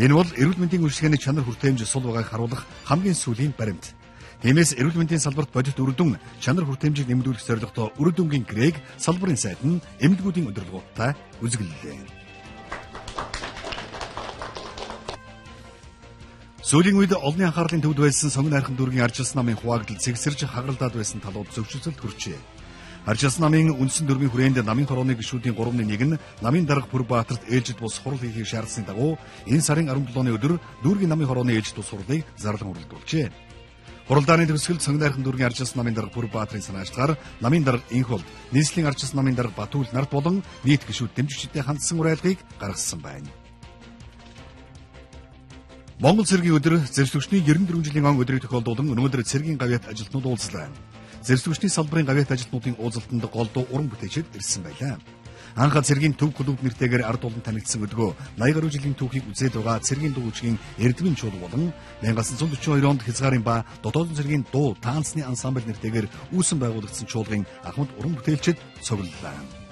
Энэ бол эрүүл мэндийн үйлчлэгээний чанар хүртээмж сул байгааг харуулах хамгийн сүүлийн баримт. Тиймээс эрүүл мэндийн салбарт бодит үр дүн чанар хүртээмжийг нэмэгдүүлэх зорилготой үр дүнгийн грек салбарын сайд нь эмнэлгүүдийн удирдлагуудтай үзэглэлээ. Сүүлийн үед олонний анхаарлын төвд байсан сонгон хайрхан дүүргийн арчилсан намын хуваагдал цэгсэрж хагаралдаад байсан талууд зөвшөөрлөлт хүрчээ. Арчилсан намын үндсэн дүрмийн хүрээнд намын хорооны гишүүдийн 3-ны 1 нь намын дарга Бүрбаатарт ээлжид бус хурал хийхийг шаардсны дагуу энэ сарын 17-ны өдөр дүүргийн намын хорооны ээлжид бус хурлыг зарлан хүрэлдүүлжээ. Хуралдааны төгсгөл сонгон хайрхан дүүргийн арчилсан намын дарга Бүрбаатарын санаачлагаар намын дарга Инхолд, нийслэлийн арчилсан намын дарга Батүл нарт болон нийт гишүүд дэмжигчдтэй хандсан уриалгыг гаргасан байна. Монгол цэргийн өдөр зэрлэгчний 94 жилийн он өдрийг тохиолдуулан өнөөдөр цэргийн гавьяат ажилтнууд уулзлаа. Зэрлэгчний салбарын гавьяат ажилтнуудын уулзалтанд голдуу уран бүтээчид ирсэн байлаа. Анхаа цэргийн төв клуб нэртэйгээр ард олон танигдсан өдгөө 80 гаруй жилийн түүхийг үзээд байгаа цэргийн дуу хүчгийн Эрдмийн чуул болон 1942 онд Хязгаарын ба дотоодын цэргийн дуу таансны ансамбль нэртэйгээр үүсэн байгуулагдсан чуулгын ахмад уран бүтээлчид цуглаллаа.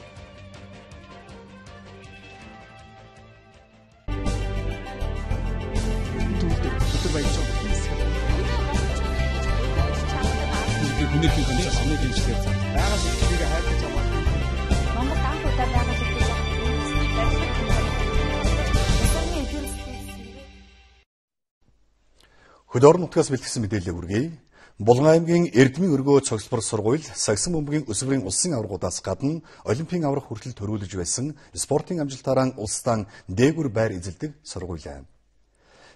Хүнээний хэмжээ самны хэмжээр байгаа зүйлийг хайрлаж байгаа. Монгол анх удаа байгаа зүйлийг Хөдөө орон нутгаас бэлтгэсэн мэдээлэл хүргэе. Булган аймгийн Эрдмийн өргөө цогцлбор сургууль Сагсан бөмбөгийн өсвөрийн улсын аваргуудаас гадна Олимпийн аврах хүртэл төрүүлж байсан спортын амжилтаараа улсдаа дээгүр байр эзэлдэг сургууль.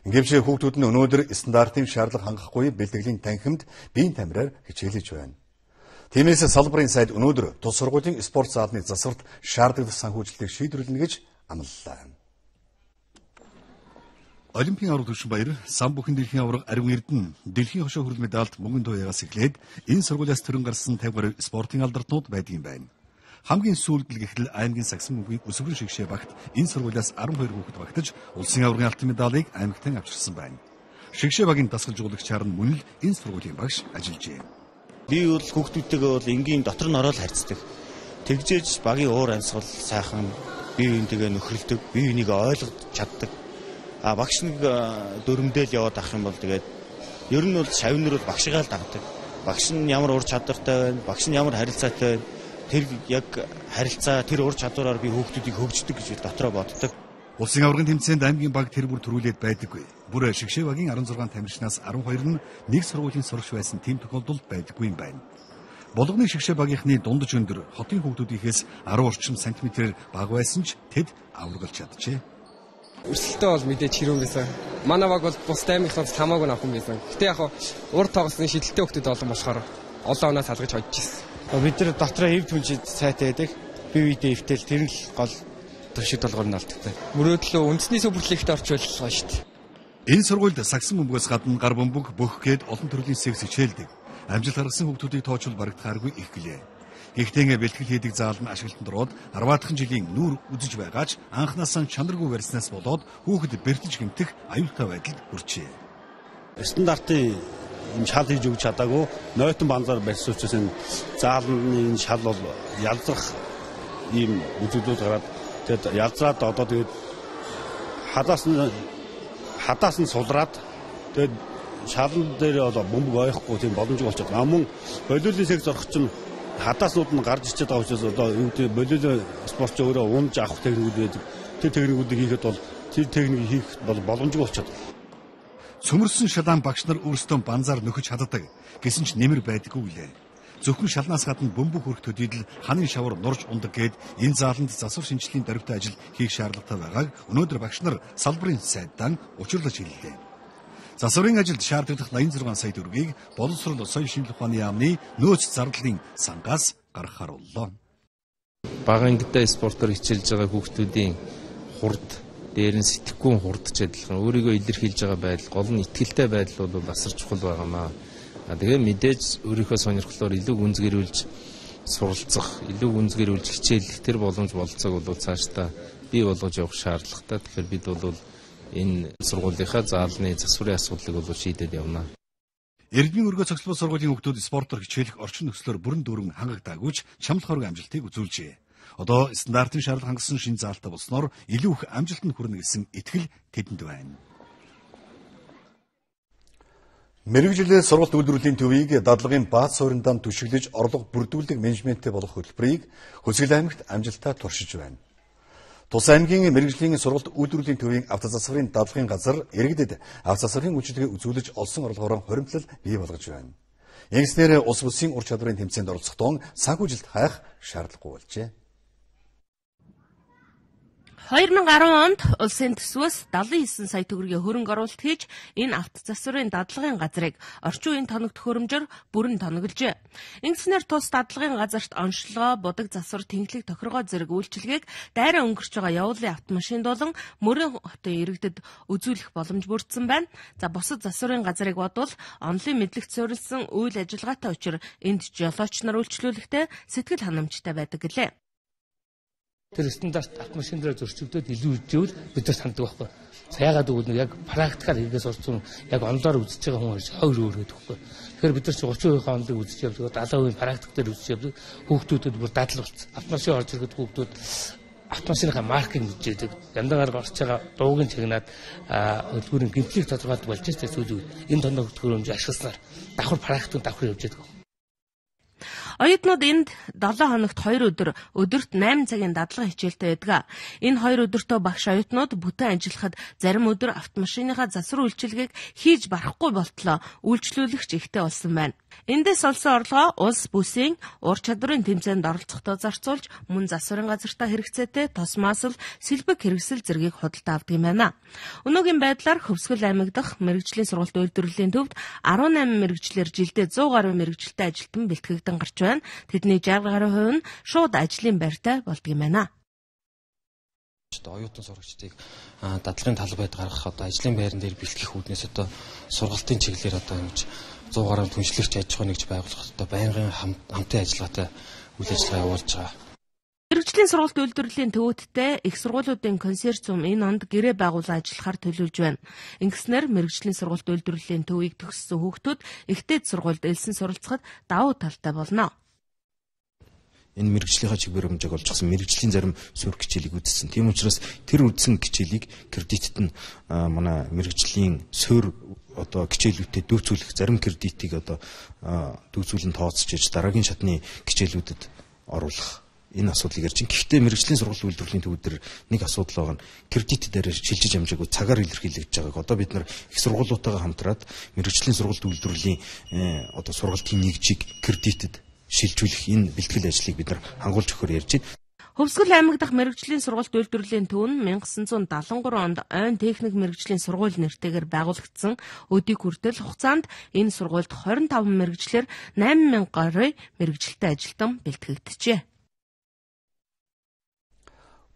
Ингээвч хүүхдүүд нь өнөөдөр стандартын шаардлага хангахгүй бэлтгэлийн танхимд биеийн тамираар хичээлж байна. Тиймээс салбарын сайд өнөөдөр тус сургуулийн спорт заалны засварт шаардлагатай санхүүжилтийг шийдвэрлэнэ гэж амлалаа. Олимпийн аврах төвшин баяр сам бүхэн дэлхийн аврах Ариун Эрдэнэ дэлхийн хошоо хүрэл медальт мөнгөн туяагаас эхлээд энэ сургуулиас төрөн гарсан 50 гаруй спортын алдартнууд байдаг юм байна. Хамгийн сүүлд л гэхэл аймгийн Сагсан бөмбөгийн өсвөрийн шигшээ багт энэ сургуулиас 12 хүүхэд багтаж улсын аврагын алтын медалийг аймагтан авчирсан байна. Шигшээ багийн дасгалжуулагчаар нь мөн л энэ сургуулийн багш ажиллажээ. Би бол хүүхдүүдтэйгээ бол энгийн дотор нь ороод харьцдаг. Тэгжээж багийн уур амьсгал сайхан, бие биентэйгээ нөхрөлдөг, бие биенийг ойлгож чаддаг. Багш нэг дөрмдөл яваад ах юм бол тэгээд ер нь бол шавнар бол багшигаа л дагдаг. Багш нь ямар ур чадвартай байна, багш нь ямар харилцаатай байна. Тэр яг харилцаа, тэр ур чадвараар би хүүхдүүдийг хөгждөг гэж дотроо боддог. Улсын аврагын тэмцээнд аймгийн баг тэр бүр төрүүлээд байдаггүй. Бүр шигшээ багийн 16 тамирчнаас 12 нь нэг сургуулийн сурагч байсан тийм тохиолдолд байдаггүй юм байна. Болгоны шигшээ багийнхны дундаж өндөр хотын хүүхдүүдийнхээс 10 орчим сантиметрээр бага байсан ч тэд аврагалж чаджээ. Өрсөлтөө бол мэдээж хэрүүн байсан. Манай баг бол бус аймагаас хамаагүй авах юм байсан. Гэтэ яг урд тоглосны шидэлтэй хүүхдүүд олон болохоор олон оноо салгаж хожиж ирсэн. Бид нар дотроо хэв түнжид сайтай байдаг. бие биедээ эвтэл тэр л гол туршид толгойр нь алддаг. Мөрөөдлөө үндэсний суперлигт орчуулж байгаа шүү дээ. Энэ сургуульд сагсан бөмбөгөөс гадна гар бөмбөг, бөх гээд олон төрлийн секс хичээлдэг. Амжилт харгасан хүүхдүүдийг тоочвол барагдахааргүй их гэлээ. Гэхдээ бэлтгэл хийдэг заал нь ашиглалтанд ороод 10 дахь жилийн нүүр үзэж байгаач анхнаасаа чанаргүй барьснаас болоод хүүхэд бэртэж гэмтэх аюултай байдалд хүрчээ. Стандартын энэ шал хийж өгч чадаагүй нойтон банзаар барьсан учраас энэ заалны энэ шал бол ялзрах ийм үзэгдүүд гараад тэгэд ялзраад одоо тэгээд хадаас нь сулраад тэгээд шалан дээр одоо бөмбөг ойхгүй тийм боломжгүй болчиход байгаа. Мөн болиолын секс орох чинь хадааснууд нь гарч ичээд байгаа учраас одоо юу гэдэг болиолын спортч өөрөө унж авах техникүүд байдаг. Тэр техникүүдийг хийхэд бол тэр техникийг хийх бол боломжгүй болчиход. Цөмөрсөн шалаан багш нар өөрсдөө банзаар нөхөж чаддаг. Гэсэн ч нэмэр байдаггүй гэлээ. Зөвхөн шалнаас гадна бөмбөг хөрөх төдийдл ханын шавар нурж ундаг гээд энэ зааланд засвар шинжилгээний дөрвтэй ажил хийх шаардлагатай байгааг өнөөдөр багш нар салбарын сайдаа учруулж хэллээ. Засварын ажилд шаардлагатай 86 сая төгрөгийг боловсрол соёлын шинжилгээ ухааны яамны нөөц зардлын сангаас гаргахаар боллоо. Бага ангитай спортоор хичээлж байгаа хүүхдүүдийн хурд дээр нь сэтгэхүйн хурдч адилхан өөрийгөө илэрхийлж байгаа байдал, гол нь итгэлтэй байдал бол бас чухал байгаамаа. Тэгээ мэдээж өөрийнхөө сонирхлоор илүү гүнзгийрүүлж суралцах, илүү гүнзгийрүүлж хичээлэх тэр боломж болцоог бол цаашдаа бий болгож явах шаардлагатай. Тэгэхээр бид бол энэ сургуулийнхаа заалны засварын асуудлыг бол шийдээд явна. Эрдмийн өргөө цогцлбол сургуулийн хүүхдүүд спортоор хичээлэх орчин нөхцлөөр бүрэн дүүрэн хангагдаагүйч чамлах хориг амжилтыг үзүүлжээ. Одоо стандартын шаардлага хангасан шинэ заалтай болсноор илүү их амжилтанд хүрнэ гэсэн итгэл тэдэнд байна. Мэргэжлийн сургалт үйлдвэрлэлийн төвийг дадлагын бааз суурьндаа түшиглэж орлого бүрдүүлдэг менежменттэй болох хөтөлбөрийг Хөсгөл аймагт амжилттай туршиж байна. Тус аймгийн мэргэжлийн сургалт үйлдвэрлэлийн төвийн автозасварын дадлагын газар иргэдэд автозасварын үйлчилгээ үзүүлж олсон орлогоор хуримтлал бий болгож байна. Ингэснээр ус бүсийн ур чадварын тэмцээнд оролцохдоо санхүүжилт хайх шаардлагагүй болжээ. 2010 онд улсын төсвөөс 79 сая төгрөгийн хөрөнгө оруулалт хийж энэ автозасварын дадлагын газрыг орчин үеийн тоногдох хөрөмжөөр бүрэн тоногложээ. Ингэснээр тус дадлагын газарт онцлогоо, будаг засвар, тэнхлэг тохиргоо зэрэг үйлчилгээг дайраа өнгөрч байгаа явуулын автомашинд болон мөрөн хотын иргэдэд үзүүлэх боломж бүрдсэн байна. За бусад засварын газрыг бодвол онлын мэдлэгт суурилсан үйл ажиллагаатай учраа энд жолооч нар үйлчлүүлэхдээ сэтгэл ханамжтай байдаг гэлээ. Тэр стандарт автомашин дээр зөрчигдөөд илүү үживэл бид нар санддаг байхгүй. Яагаад гэвэл яг практикаар хийгээс орсон яг онлоор үзэж байгаа хүмүүс өөр гэдэг байхгүй. Тэгэхээр бид нар чи 30% онлыг үзэж явдаг, 70% практик дээр үзэж явдаг. Хүүхдүүдэд бүр дадлаг болсон. Автомашин орж ирэхэд хүүхдүүд автомашиныхаа маркийг мэдээд яндагаар гарч байгаа дуугийн чагнаад хөдөлгүүрийн гэмтлийг тодорхойлдог болж байгаа зүйл. Энэ тоног хөдөлгөөрөмж ашигласнаар давхар практик давхар явж байгаа. Оюутнууд энд 7 хоногт 2 өдөр өдөрт 8 цагийн дадлага хичээлтэй байдаг. Энэ 2 өдөртөө багш оюутнууд бүтэн ажиллахад зарим өдөр автомашиныхаа засвар үйлчилгээг хийж барахгүй болтлоо үйлчлүүлэгч ихтэй болсон байна. Эндээс олсон орлогоо улс бүсийн ур чадварын тэмцээнд оролцохдоо зарцуулж мөн засварын газартаа хэрэгцээтэй тосмаасл сэлбэг хэрэгсэл зэргийг худалдаа авдаг юм байна. Өнөөгийн байдлаар Хөвсгөл аймаг дахь мэргэжлийн сургалт үйлдвэрлэлийн төвд 18 мэргэжлэр жилдээ 100 гаруй мэргэжилтэй ажилтан бэлтгэгдэн гарч байна. Тэдний 60 гаруй хувь нь шууд ажлын байртай болдго юм байна. Оюутан сурагчдыг дадлагын талбайд гаргах одоо ажлын байран дээр бэлтгэх үүднээс одоо сургалтын чиглэлээр одоо ингэж 100 гаруй түншлэгч аж ахуй нэгж байгуулах одоо байнгын хамтын ажиллагаатай үйл ажиллагаа явуулж байгаа. Мэргэжлийн сургалт үйлдвэрлэлийн төвөдтэй их сургуулиудын консорциум энэ онд гэрээ байгуулан ажиллахаар төлөвлөж байна. Ингэснээр мэргэжлийн сургалт үйлдвэрлэлийн төвийг төгссөн хүүхдүүд ихтэй сургуульд элсэн суралцахад давуу талтай болно. Энэ мэргэжлийнхаа чиглэл хэмжээг олж гисэн мэргэжлийн зарим сөрөг хичээлийг үзсэн. Тийм учраас тэр үзсэн хичээлийг кредитэд нь манай мэргэжлийн сөр одоо хичээлүүдэд дүүцүүлэх зарим кредитийг одоо дүүцүүлэн тооцож иж дараагийн шатны хичээлүүдэд оруулах энэ асуудлыг ярьж байна. Гэхдээ мэргэжлийн сургалт үйлдвэрлэлийн төвүүд дээр нэг асуудал байгаа нь кредит дээр шилжиж амжаагүй цагаар илэрхийлэгдэж байгааг одоо бид нар их сургуулиудаагаа хамтраад мэргэжлийн сургалт үйлдвэрлэлийн одоо сургалтын нэгжийг кредитэд шилжүүлэх энэ бэлтгэл ажлыг бид нар хангуулж өгөхөөр ярьж байна. Хөвсгөл аймаг дахь мэргэжлийн сургалт үйлдвэрлэлийн төв нь 1973 онд ойн техник мэргэжлийн сургууль нэртэйгээр байгуулагдсан. Өдийг хүртэл хугацаанд энэ сургуульд 25 мэргэжлэр 8000 гаруй мэргэжилтэй ажилтан бэлтгэгдэжээ.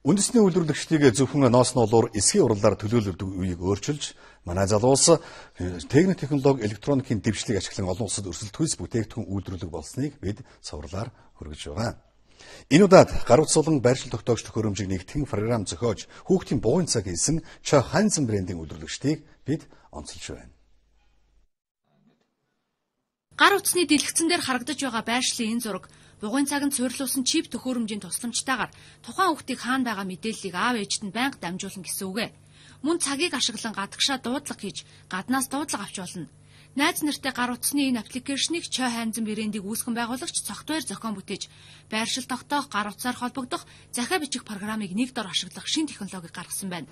Үндэсний үйлдвэрлэгчдийг зөвхөн ноос нолоор эсгийн уралдаар төлөөлөдөг үеийг өөрчилж, манай залуу улс техник технологи, электроникийн дэвшлиг ашиглан олон улсад өрсөлдөхүйс бүтээгдэхүүн үйлдвэрлэх болсныг бид цовруулаар хүргэж байгаа. Энэ удаад гар утсуулан байршил тогтоогч төхөөрөмжийг нэгтгэн програм зохиож, хүүхдийн бугуйн цаг хийсэн Чо Ханзен брендийн үйлдвэрлэгчдийг бид онцолж байна. Гар утасны дэлгэцэн дээр харагдаж байгаа байршлын энэ зураг бугуйн цаганд суйрлуулсан чип төхөөрөмжийн тусламжтайгаар тухайн хүүхдийг хаана байгаа мэдээллийг аав ээжид нь байнга дамжуулна гэсэн үг ээ. Мөн цагийг ашиглан гадагшаа дуудлага хийж гаднаас дуудлага авч болно. Найз нартай гар утасны энэ аппликейшнийг Чо Ханзен брендийг үүсгэн байгуулагч софтвер зохион бүтээж байршил тогтоох, гар утсаар холбогдох, захиа бичих програмыг нэг дор ашиглах шинэ технологиг гаргасан байна.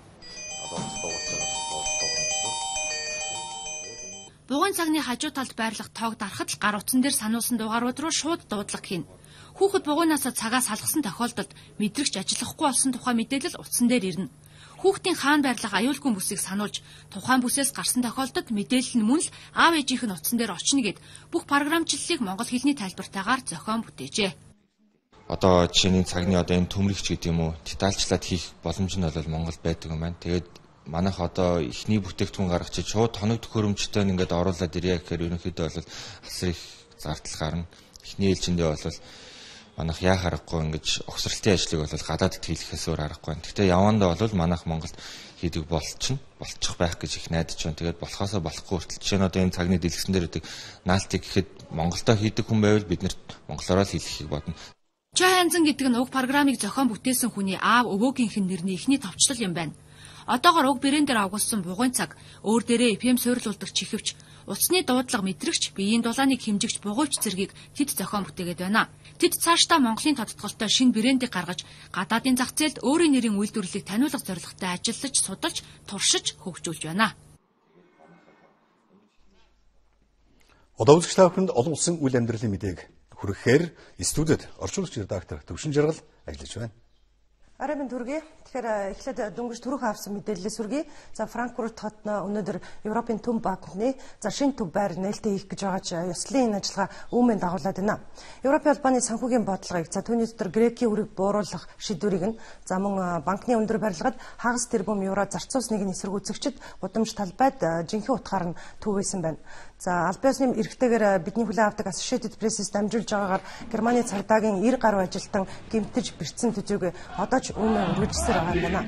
Бугуйн цагны хажуу талд байрлах тоог дарахад л гар утсан дээр сануулсан дугаарууд руу шууд дуудлага хийн. Хүүхэд бугуйнаасаа цагаа салгасан тохиолдолд мэдрэгч ажиллахгүй болсон тухай мэдээлэл утсан дээр ирнэ. Хүүхдийн хаана байрлах аюулгүй бүсийг сануулж тухайн бүсээс гарсан тохиолдолд мэдээлэл нь мөн л аав ээжийнх нь утсан дээр очно гэд бүх програмчлалыг монгол хэлний тайлбартаагаар зохион бүтээжээ. Одоо жишээний цагны энэ төмрөгч гэдэг юм уу, детальчлаад хийх боломж нь бол Монголд байдаг юм байна. Тэгээд манайх одоо ихний бүтээгдэхүүн гаргаж шууд хоног төхөөрөмжтэй ингээд оруулаад ирье гэхээр ерөнхийдөө бол асар их зардал гарна. Ихний ээлжиндээ бол манайх яа харахгүй ингэж огсралтын ажлыг бол гадаадд хийлгэхээс өөр аргагүй. Гэхдээ явандаа бол манайх Монголд хийдэг болчих байх гэж их найдаж байна. Тэгээд болохоосоо болохгүй хүртэл жишээ нь одоо энэ цагны дэлгэцэн дээр үүдэг наалтыг гэхэд Монголдо хийдэг хүн байвал бид нарт монголоор л хэлхийг бодно. Чо Ханзен гэдэг нь уг програмыг зохион бүтээсэн хүний аав өвөөгийнх нь нэрний ихний товчлол юм байна. Одоогоор уг брэнд дээр агуулсан бугуйн цаг, өөр дээрээ FM суйрлуулдаг чихвч, утасны дуудлага мэдрэгч, биеийн дулааныг хэмжигч бугуйч зэргийг тэд зохион бүтээгээд байна. Тэд цаашдаа Монголын тодтголтой шинэ брэндийг гаргаж, гадаадын зах зээлд өөрийн нэрийн үйлдвэрлэлийг таниулах зорилготой ажиллаж, судалж, туршиж, хөгжүүлж байна. Одоо үзэгч та бүхэнд олон улсын үйл амьдралын мэдээг хүргэхээр студид орчуулагч редактор Төвшин Жаргал ажиллаж байна. Арабын төргий. Тэгэхээр эхлээд дөнгөж түрүүх авсан мэдээлэлээс үргэлж Франкфурт хотод өнөөдөр Европын төв банкны шинэ төв байр нээлттэй хийх гэж байгаа ёслолын энэ ажиллагаа үүмэн дагуулад байна. Европын албаны санхүүгийн бодлогыг түүний дотор Грекийн үрийг бууруулах шийдвэрийг нь мөн банкны өндөр барилгад хагас тэрбум евро зарцуулсныг нь эсэргүүцэгчид гудамж талбайд жинхэнэ утгаар нь түгээсэн байна. Албан ёсны эрхтэйгээр бидний хүлээн авдаг Associated Press-ээс дамжуулж байгаагаар Германы цагдаагийн 90 гаруй ажилтан гэмтэж бэрцсэн төдийгүй одоо ч үүмэн үргэлжсээр байгаа юм байна.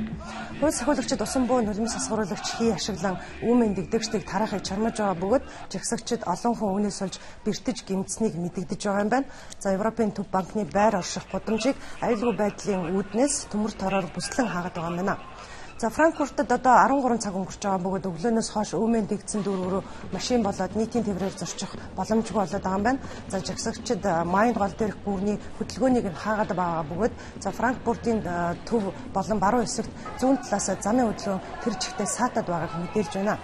Хууль сахиулагчид усан буу нулимс асгууруулагч хий ашиглан үүмэн дэгдэгчдийг тарахыг чармаж байгаа бөгөөд жагсагчид олон хүн үүнээс олж бэртэж гэмтсэнийг мэдэгдэж байгаа юм байна. Европын төв банкны байр орших гудамжийг аюулгүй байдлын үүднээс төмөр тороор бүслэн хаагаад байгаа юм байна. Франкфуртод одоо 13 цаг өнгөрч байгаа бөгөөд өглөөнөөс хойш үүмэн дэгдсэн дүүргөрөө машин болоод нийтийн тээврээр зорчих боломжгүй болоод байгаа юм байна. Жагсагчид Майнд гол дээрх гүрний хөдөлгөөнийг нь хаагаад байгаа бөгөөд Франкфуртын төв болон баруун хэсэгт зүүн талаас замын хөдөлгөөн тэр чигтээ саатаад байгааг мэдээлж байна.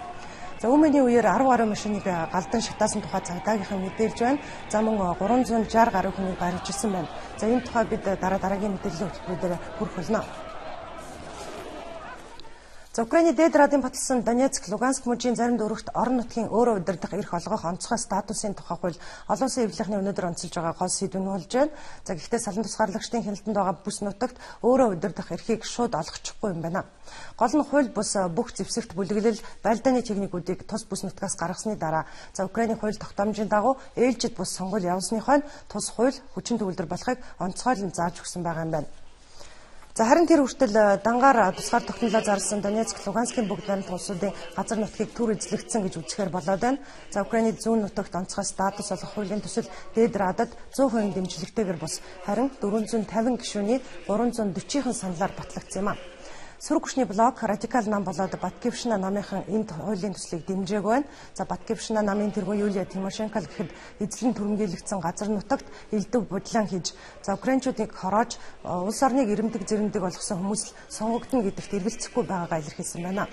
Үүмэний үеэр 10 гаруй машиныг галдан шатаасан тухай цагдаагийнхан мэдээлж байна. Мөн 360 гаруй хүнийг баривчилсан байна. Энэ тухай бид дараагийн мэдээллийн хөтөлбөрөөр хүрэх болно. Украиний дээд радын баталсан Донецк, Луганск мужийн зарим дүүрэгт орон нутгийн өөрөө удирдах эрх олгох онцгой статусын тухай хууль олон улсын эвлэхний өнөөдөр онцолж байгаа гол сэдвэн болж байна. Гэхдээ салан тусгаарлагчдын хяналтанд байгаа бүс нутагт өөрөө удирдах эрхийг шууд олгочихгүй юм байна. Гол нь хууль бус бүх зэвсэгт бүлэглэл байлдааны техникүүдийг тус бүс нутгаас гаргасны дараа Украиний хууль тогтоомжийн дагуу ээлжид бус сонгуул явуулсны хойно тус хууль хүчин төгөлдөр болохыг онцгойлон зааж өгсөн байгаа юм байна. Харин тэр хүртэл дангаар тусгаар тогтнолоо зарласан Донецк, Луганскийн бүгд найрамдах улсуудын газар нутгийг түр эзлэгдсэн гэж үзэхээр болоод байна. Украиний зүүн нутагт онцгой статус олох хуулийн төсөл дээд радад 100% дэмжлэгтэйгээр бус харин 450 гишүүний 340-ийн саналаар батлагдсан юм а. Сүрэг хүчний блок радикал нам болоод Баткившина намынхан энд хуулийн төслийг дэмжээгүй байна. Баткившина намын тэргүүн Юлия Тимошенко гэхэд эзлэн түрэмгийлэгдсэн газар нутагт элдв бодлон хийж украинчуудыг хороож улс орныг ирэмдэг зэрэмдэг болгосон хүмүүс сонгогдно гэдэгт эргэлзэхгүй байгаагаа илэрхийлсэн байна.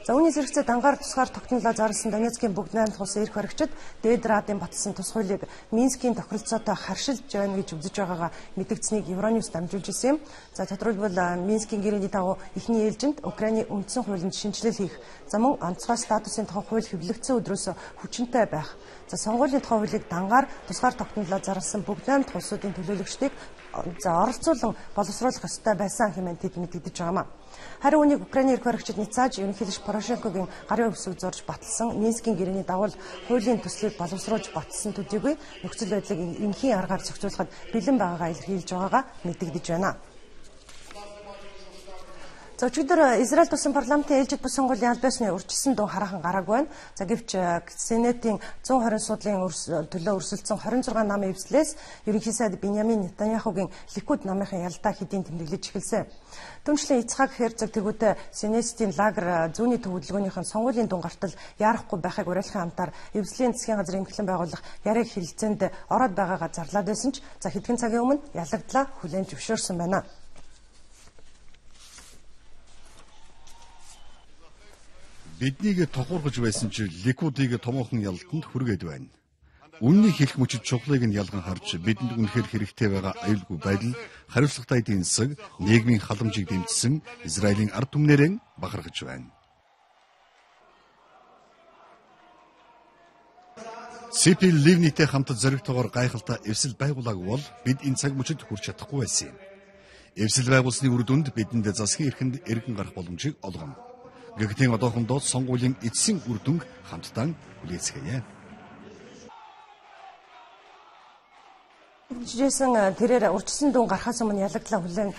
Үүний зэрэгцээ дангаар тусгаар тогтнолоо зарласан Донецкийн бүгд найрамдах улсын эрх баригчид дээд радын баталсан тус хуулийг Минскийн тохиролцоотой харшилж байна гэж үзэж байгаагаа мэдгдсэнийг Евроньюс дамжуулж ирсэн юм. Тодорхойлбол Минскийн гэрээний дагуу эхний ээлжинд Украиний үндсэн хуулинд шинжилэл хийх, мөн онцгой статусын тухай хууль хэвлэгдсэн өдрөөс хүчинтэй байх. Сонгуулийн тухай хуулийг дангаар тусгаар тогтнолоо зарласан бүгд найрамдах улсуудын төлөөлөгчдийг оролцуулан боловсруулах ёстой байсан хэмээн тэд мэдэгдэж байгаамаа. Харин үүнийг Украиний эрх баригчид Ницааж ерөнхийлөгч Порошенкогийн гарын үсэг зурж баталсан Минскийн гэрээний дагуу хуулийн төслийг боловсруулж баталсан төдийгүй нөхцөл байдлыг энхийн аргаар зохицуулахад бэлэн байгаагаа илэрхийлж байгаагаа мэдэгдэж байна. За өчигдөр Израиль тусан парламентын ээлжид бүс сонгуулийн аль биесны урьдчилсан дуу хараахан гараагүй байна. За гэвч Сенатийн 120 суудлын төлөө өрсөлдсөн 26 намын эвслээс ерөнхий сайд Биньямин Нетаньяхугийн Ликуд намынхан ялтаа хэдийн тэмдэглэж эхэлсэн. Түүнчлэн Ицхак Херцог тэргүүтээ Сенатийн лагер зүүнний төв хөдөлгөөнийхэн сонгуулийн дунгартал яарахгүй байхыг уриалахын хамтаар эвслийн засгийн газрын эмхлэн байгуулах яриг хилцээнд ороод байгаагаа зарлаад байсан ч за хэдхэн цагийн өмнө ялагдлаа хүлээн зөвшөөрсөн байна. Биднийг тохуургаж байсан ч Ликудыг томоохон ялалтанд хүргээд байна. Үннийг хэлэх мөчид чухлыг нь ялган харж бидэнд үнэхээр хэрэгтэй байгаа аюулгүй байдал, хариуцлагатай эдийн засаг, нийгмийн халамжийг дэмжсэн Израилийн ард түмнэрэн бахархаж байна. СП Ливнитэй хамт зоригтойгоор гайхалтай эвсэл байгуулаагүй бол бид энэ цаг мөчид хүрч чадахгүй байсан юм. Эвсэл байгуулсны үр дүнд бидэнд засгийн эрхэнд эргэн гарах боломжийг олгоно. Гэхдээ одоохондоо сонгуулийн эцсийн үр дүнг хамтдаа үлээцгээе. Жижигсэн тэрээр урьдчилсан дүүн гарахаас өмнө ялагдлаа хүлээн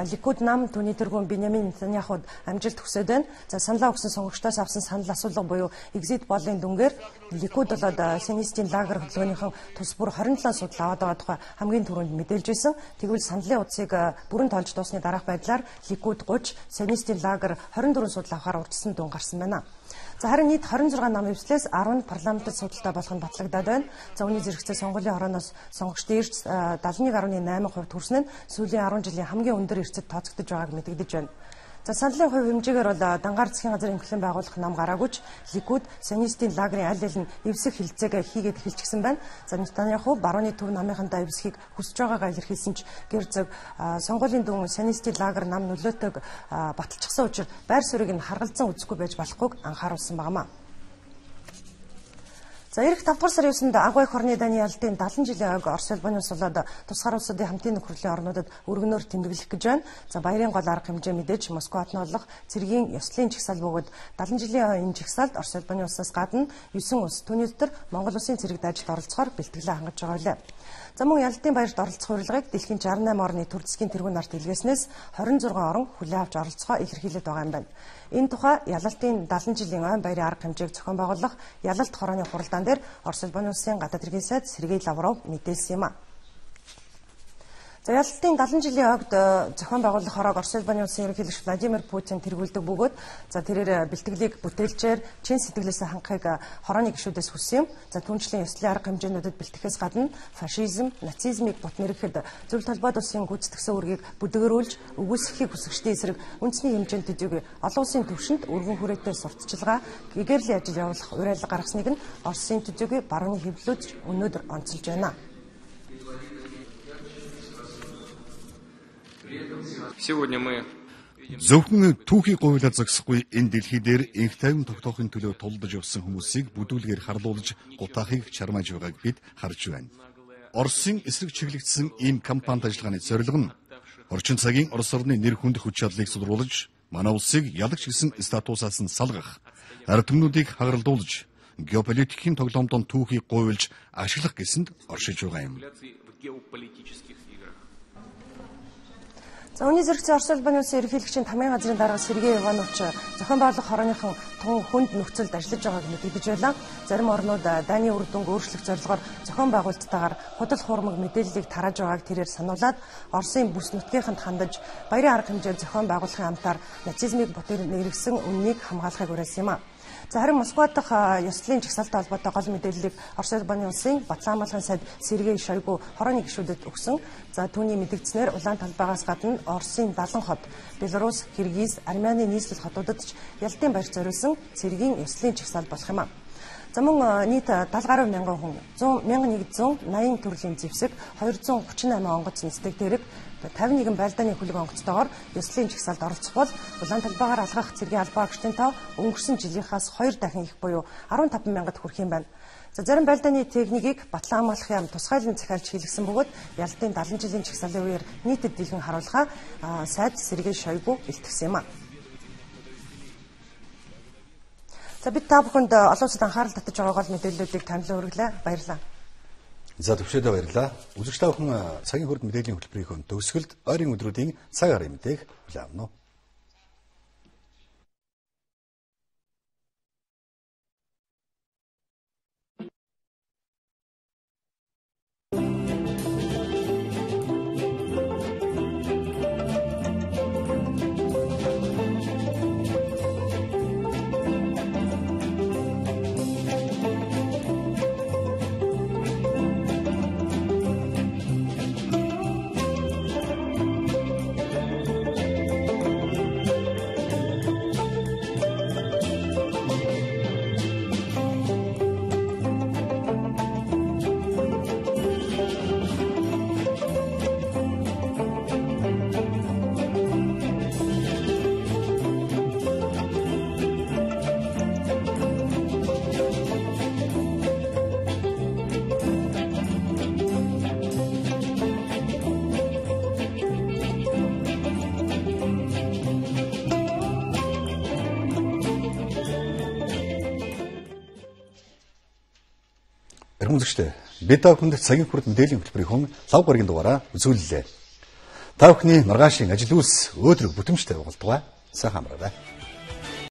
Ликуд нам түүний тэргүүн Биньямин Нетаньяхуд амжилт хүсээд байна. За саналаа өгсөн сонгогчдоос авсан санал асуулга буюу экзит болын дүнгээр Ликуд болоод Сионистийн лагер хөдөлгөөнийхэн тус бүр 27 судал аваад байгаа тухай хамгийн түрүүнд мэдээлж байсан. Тэгвэл саналын утсыг бүрэн тоолж дуусны дараах байдлаар Ликуд 30, Сионистийн лагер 24 судал авахаар урьдчилсан дүүн гарсан байна. За харин нийт 26 нам эвслээс 10 парламентд судалтай болох нь батлагдаад байна. За үүний зэрэгцээ сонгуулийн хорооноос сонгогчдын эрс 71.8% хүрсэн нь сүүлийн 10 жилийн хамгийн өндөр эрсэд тооцогдож байгааг мэдэгдэж байна. За саналын хувь хэмжээгээр бол дангаар засгийн газрын эмхлэн байгуулах нам гараагүйч Ликуд Сионистийн лагерын аль аль нь эвсэх хилцээг хийгээд эхэлчихсэн байна. За Нетаньяху барууны төв намынхандаа эвсхийг хүсэж байгаагаа илэрхийлсэн ч гэрзэг сонгуулийн дүн Сионистийн лагер нам нөлөөтэйг баталчихсан учраас байр суурийг нь харгалзан үзэхгүй байж болохгүйг анхааруулсан багамаа. За эх 5 дугаар сарын 9-нд Агвай хорны дайны ялалтын 70 жилийн ойг Орос улбаны улс болоод тусгаар улсуудын хамтын нөхрөлийн орнуудад өргөнөөр тэмдэглэх гэж байна. За баярын гол арга хэмжээ мэдээж Москва хотноолох цэргийн ёслолын жагсаал бөгөөд 70 жилийн энэ жагсаалд Орос улбаны улсаас гадна 9 улс түүний дотор Монгол улсын цэрэгт ажилд оролцохоор бэлтгэлээ хангаж байгаа билээ. За мөн ялалтын баярт оролцох урилгыг дэлхийн 68 орны төр засгийн тэргүүн нарт илгээснээс 26 орн хүлээн авч оролцохоо илэрхийлээд байгаа юм байна. Энэ тухай ялалтын 70 жилийн ойн баярын арга хэмжээг зохион байгуулах ялалт хорооны хуралдаан дээр Орос улбаны улсын гадаад хэргийн сайд Сергей Лавров мэдээлсэн юм а. За ялалтын 70 жилийн ойгт зохион байгуулах хороог Орос улбаны улсын ерөнхийлөгч Владимир Путин тэргүүлдэг бөгөөд за тэрээр бэлтгэлийг бүтээлчээр чин сэтгэлээсээ хангахыг хорооны гишүүдээс хүссэн юм. За түүнчлэн ёслолын арга хэмжээнүүдэд бэлтгэхээс гадна фашизм, нацизмыг бут нэрэхэд зөвлөлт холбоот улсын гүйцэтгэсэн үүргийг бүдгэрүүлж үгүйсгэхийг хүсэгчдийн эсрэг үндэсний хэмжээнд төдийгүй олон улсын түвшинд өргөн хүрээтэй сурталчилгаа, гэгэрлийн ажил явуулах уриалга гаргасныг нь Оросын төдийгүй барууны хэвлэлүүд өнөөдөр онцолж байна. Зөвхөн түүхий говьлаа зогсохгүй энэ дэлхий дээр инх тайван тогтоохын төлөө тулдаж явсан хүмүүсийг бүдүүлгээр харлуулж гутаахыг чармааж байгааг бид харж байна. Оросын эсрэг чиглэгдсэн ийм кампанит ажиллагааны зорилго нь орчин цагийн Орос орны нэр хүнд хүч чадлыг сулруулж, манай улсыг ялагч гэсэн статусаас нь салгах, ард түмнүүдийг хагаралдуулж, геополитикийн тоглоомдон түүхийг говьлж ашиглах гэсэнд оршиж байгаа юм. За үүний зэрэгцээ Орос улбаны улсын ерөнхийлөгчийн тамийн газрын дарга Сергей Иванович зохион байгуулах хорооныхон тун хүнд нөхцөлд ажиллаж байгааг мэдэгдэж байлаа. Зарим орнууд дайны үр дүнг өөрчлөх зорилгоор зохион байгуулалттайгаар худал хуурмаг мэдээллийг тарааж байгааг тэрээр сануулад Оросын бүс нутгийнханд хандаж баярын арга хэмжээ зохион байгуулахын амтаар нацизмыг бутэр нэрвсэн үннийг хамгаалахыг уриалсан юм а. За харин Москва дахь ёслолын жагсаалтай холбоотой гол мэдээллийг Орос улбаны улсын Батлан хамгаалахын сайд Сергей Шойгу хорооны гишүүдэд өгсөн. За түүний мэдэгдснээр улаан талбайгаас гадна Оросын 70 хот, Беларусь, Киргиз, Армяны нийслэл хотуудад ч ялалтын баяр зориулсан цэргийн ёслолын жагсаал болох юм а. За мөн нийт 70 гаруй мянган хүн, 100,180 төрлийн зэвсэг, 238 онгоц нисдэг тэрэг, 51 байлдааны хөлөг онгоцтойгоор ёслолын жагсаалд оролцох бол улаан талбайгаар алгах цэргийн албаа агчдын тоо өнгөрсөн жилийнхаас 2 дахин их буюу 15 мянгад хүрэх юм байна. За зарим байлдааны техникийг батлан хамгаалах яам тусгайлан захиалж хийлгсэн бөгөөд ялтын 70 жилийн жагсаалын үеэр нийтэд дэлгэн харуулгаа сайд Сергей Шойгу илтгэсэн юм а. За бид та бүхэнд олон улсад анхаарал татаж байгаа гол мэдээллүүдийг танилцуулан өргөлөө. Баярлалаа. За төвшөөдөө баярлалаа. Үзэгч та бүхэн цагийн хурд мэдээллийн хөтөлбөрийн төгсгөлд ойрын өдрүүдийн цаг арын мэдээг хүлээн авна уу. Үзэгчдээ бид та бүхэнд цагийн хурд мэдээллийн хөтөлбөрийн лав гарагийн дугаараа үзүүллээ. Та бүхний маргаашийн ажил үйлс өөдрөг бүтэмжтэй болтугай. Сайхан амраарай.